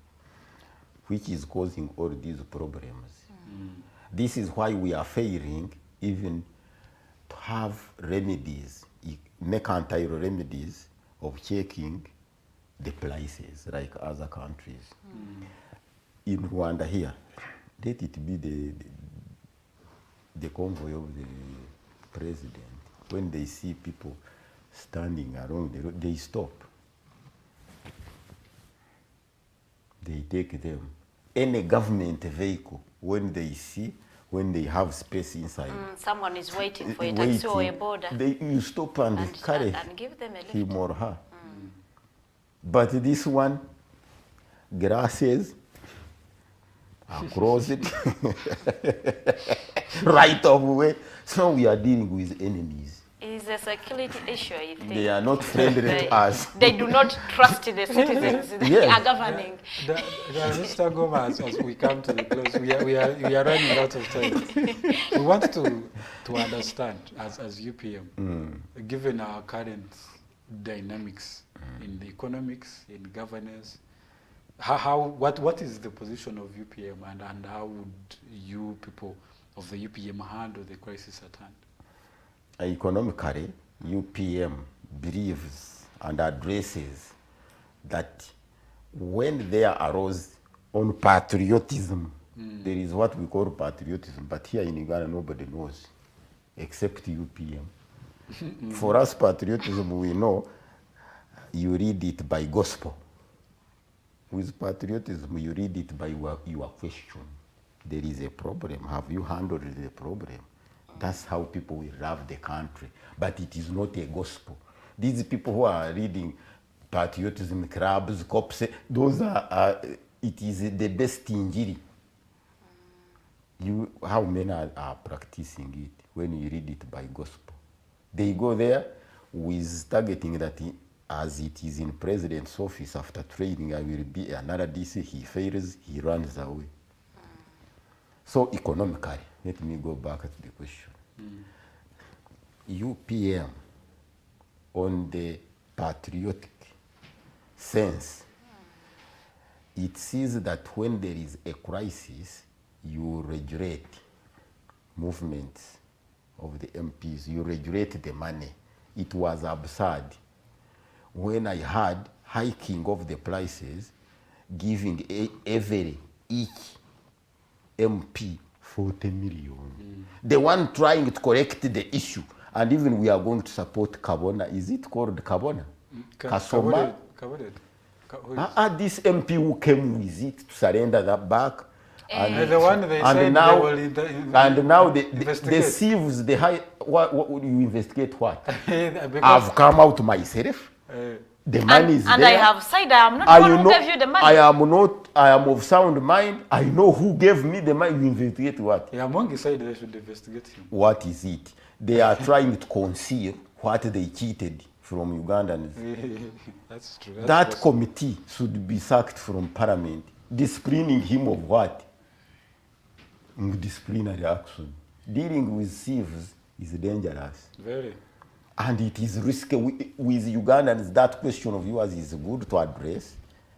which is causing all these problems. This is why we are failing even to have remedies, mercantile remedies of checking the prices like other countries. In Rwanda here, let it be the convoy of the president. When they see people standing along the road, they stop. They take them. Any government vehicle, when they have space inside. Someone is waiting for a taxi or a border. You stop and carry and give them a lift. him or her. But this one, grasses across it, right of way. So we are dealing with enemies. It is a security issue, I think. They are not friendly to us. They do not trust the citizens they are governing. Mr. Ngoma, as we come to the close, we are running out of time. We want to understand, as UPM, given our current dynamics in the economics, in governance, what is the position of UPM and how would you people of the UPM handle the crisis at hand? Economically, UPM believes and addresses that when there arose on patriotism, there is what we call patriotism, but here in Uganda nobody knows except UPM. For us, patriotism, we know you read it by gospel. With patriotism, you read it by your question. There is a problem. Have you handled the problem? That's how people will love the country. But it is not a gospel. These people who are reading patriotism clubs, cops, those it is the best injiri. How many are practicing it when you read it by gospel? They go there with targeting that as it is in president's office, after training, I will be another DC, he fails, he runs away. So economically, let me go back to the question. UPM, on the patriotic sense, it sees that when there is a crisis, you regulate movements of the MPs, you regulate the money. It was absurd when I had hiking of the prices, giving each MP 40 million. The one trying to correct the issue, and even we are going to support Kabona. Is it called Kabona? Kasoma? This MP who came with it to surrender that back. And the one they said now, they will and now the thieves, what you investigate what? I've come out myself. The money is there. And I have said I am not the one who gave you the money. I am of sound mind. I know who gave me the money. You investigate what? Among said they should investigate him. What is it? They are trying to conceal what they cheated from Ugandans. That's true. That committee should be sacked from Parliament. Disciplining him of what? Disciplinary action. Dealing with thieves is dangerous. Very. And it is risky with Ugandans. That question of yours is good to address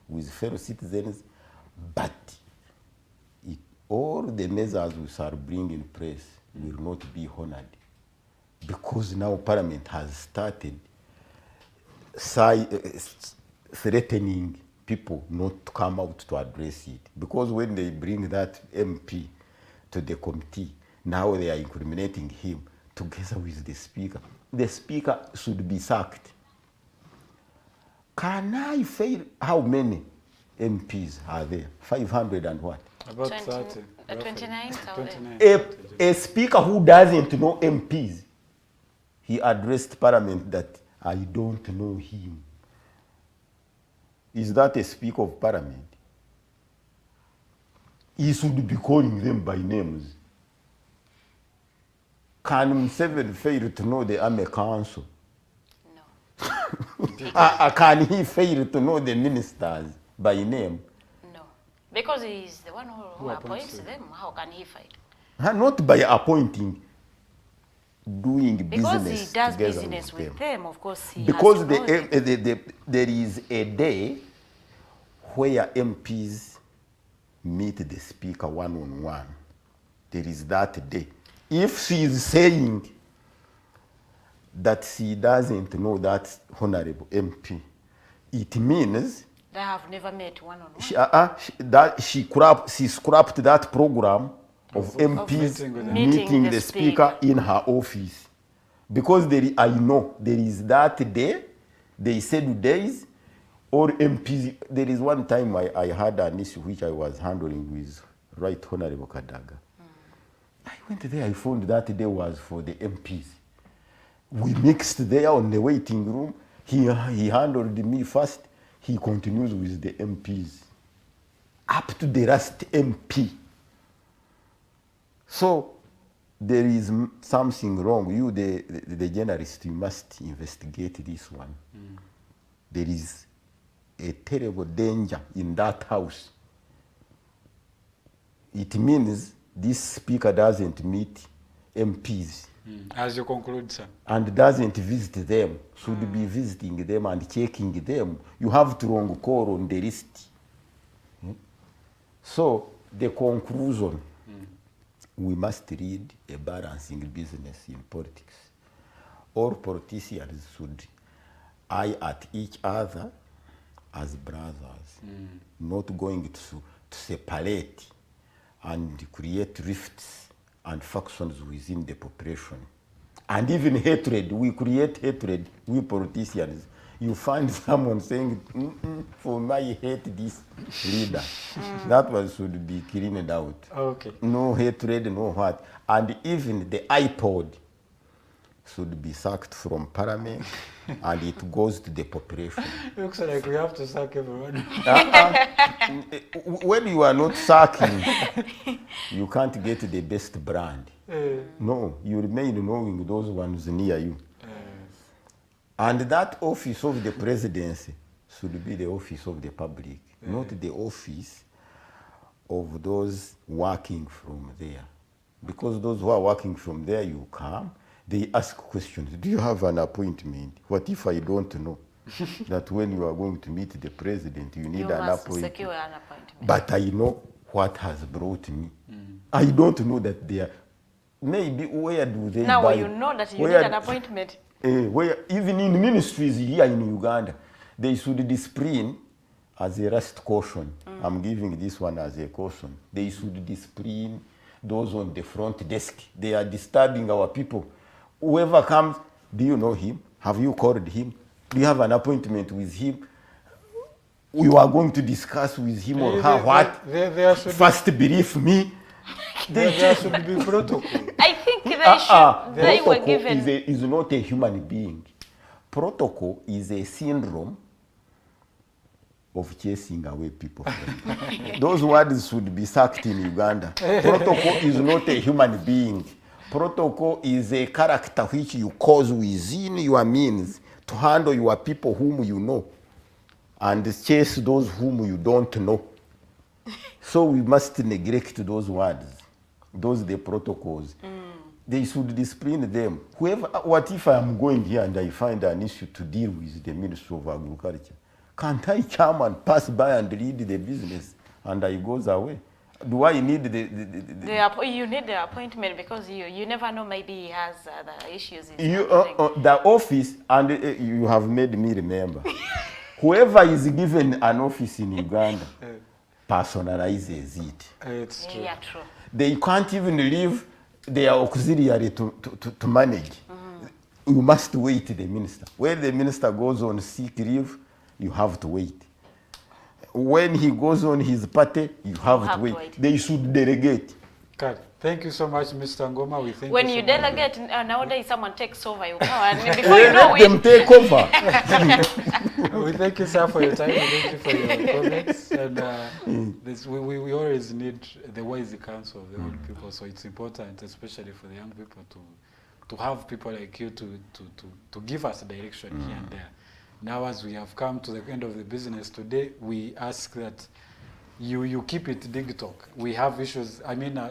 with fellow citizens, but all the measures we shall bring in place will not be honored, because now Parliament has started threatening people not to come out to address it. Because when they bring that MP to the committee, now they are incriminating him together with the Speaker. The Speaker should be sacked. Can I fail? How many MPs are there? 500 and what? About 30. 29,000. A Speaker who doesn't know MPs, he addressed Parliament that I don't know him. Is that a Speaker of Parliament? He should be calling them by names. Can Museveni fail to know the Army Council? No. Can he fail to know the ministers by name? No. Because he is the one who appoints them. How can he fail? Not by appointing, doing because business. Because he does together business with them, of course he because has to know there is a day where MPs meet the Speaker one-on-one. There is that day. If she is saying that she doesn't know that honorable MP. It means They have never met one on one. she scrapped that program of MPs meeting the speaker in her office. Because I know there is that day, they said days, or MPs. There is one time I had an issue which I was handling with Right Honorable Kadaga. I went there, I found that day was for the MPs. We mixed there on the waiting room. He handled me first. He continues with the MPs. Up to the last MP. So there is something wrong. You, the journalist, you must investigate this one. There is a terrible danger in that house. It means this speaker doesn't meet MPs. As you conclude, sir. And doesn't visit them. Should be visiting them and checking them. You have to wrong call on the list. So the conclusion, we must lead a balancing business in politics. All politicians should eye at each other as brothers, not going to separate and create rifts and factions within the population. And even hatred, we create hatred, we politicians. You find someone saying, for me, I hate this leader. That one should be cleaned out. Okay. No hatred, no what. And even the iPod should be sacked from parliament and it goes to the population. Looks like we have to sack everyone. When you are not sacking, you can't get the best brand. No, you remain knowing those ones near you. And that office of the presidency should be the office of the public, not the office of those working from there. Because those who are working from there, you come, they ask questions. Do you have an appointment? What if I don't know that when you are going to meet the president, you need an appointment? Secure an appointment. But I know what has brought me. I don't know that they are. Maybe where do they now buy? You know that you need an appointment. Where even in ministries here in Uganda, they should discipline as a last caution. I'm giving this one as a caution. They should discipline those on the front desk. They are disturbing our people. Whoever comes, do you know him? Have you called him? Do you have an appointment with him? You are going to discuss with him or her what? First believe me. There should be protocol. I think they were given. Is not a human being. Protocol is a syndrome of chasing away people. Those words should be sacked in Uganda. Protocol is not a human being. Protocol is a character which you cause within your means to handle your people whom you know and chase those whom you don't know. So we must neglect those words, those the protocols. They should discipline them. Whoever, what if I am going here and I find an issue to deal with the Ministry of Agriculture? Can't I come and pass by and read the business and I goes away? Do I need you need the appointment because you never know, maybe he has other issues. The office, and you have made me remember, whoever is given an office in Uganda personalizes it. It's true. Yeah, true. They can't even leave their auxiliary to manage. You must wait the minister. When the minister goes on sick leave, you have to wait. When he goes on his party, you have to wait. They should delegate. God, thank you so much, Mr. Ngoma. We thank when you you so delegate, nowadays someone takes over your power, and before you know them take over. We thank you, sir, for your time. We thank you for your comments. And we always need the wise counsel of the old people. So it's important, especially for the young people, to have people like you to give us direction here and there. Now, as we have come to the end of the business today, we ask that you keep it Digitalk. We have issues,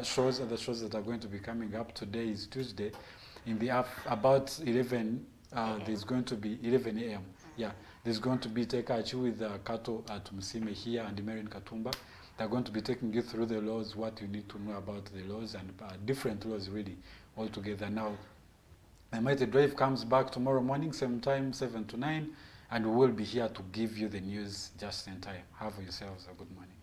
shows, other shows that are going to be coming up. Today is Tuesday. In the about 11, there's going to be 11 a.m. Yeah, there's going to be Tekachi with Kato at Musime here and Mary Katumba. They're going to be taking you through the laws, what you need to know about the laws and different laws really altogether. Now, The Mighty Drive comes back tomorrow morning, same time, 7 to 9, and we will be here to give you the news just in time. Have yourselves a good morning.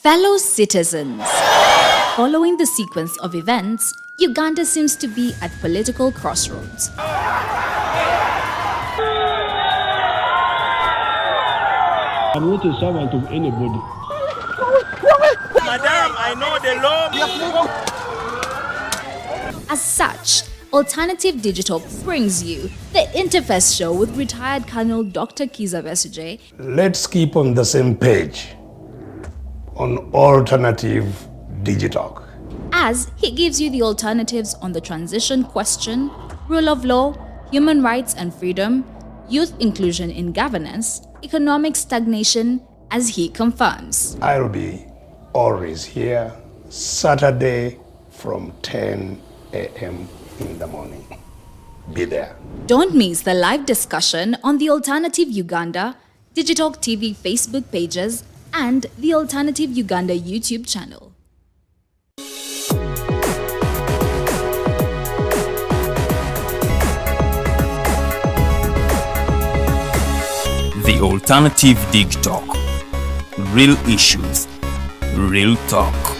Fellow citizens, following the sequence of events, Uganda seems to be at political crossroads. I'm not a servant of anybody. Madam, I know the law. As such, Alternative Digitalk brings you the Interface Show with retired Colonel Dr. Kiza Besuje. Let's keep on the same page on Alternative Digitalk, As he gives you the alternatives on the transition question, rule of law, human rights and freedom, youth inclusion in governance, economic stagnation, as he confirms. I'll be always here Saturday from 10 a.m. in the morning. Be there. Don't miss the live discussion on the Alternative Uganda, Digitalk TV Facebook pages, and the Alternative Uganda YouTube channel. The Alternative Digitalk. Real issues, real talk.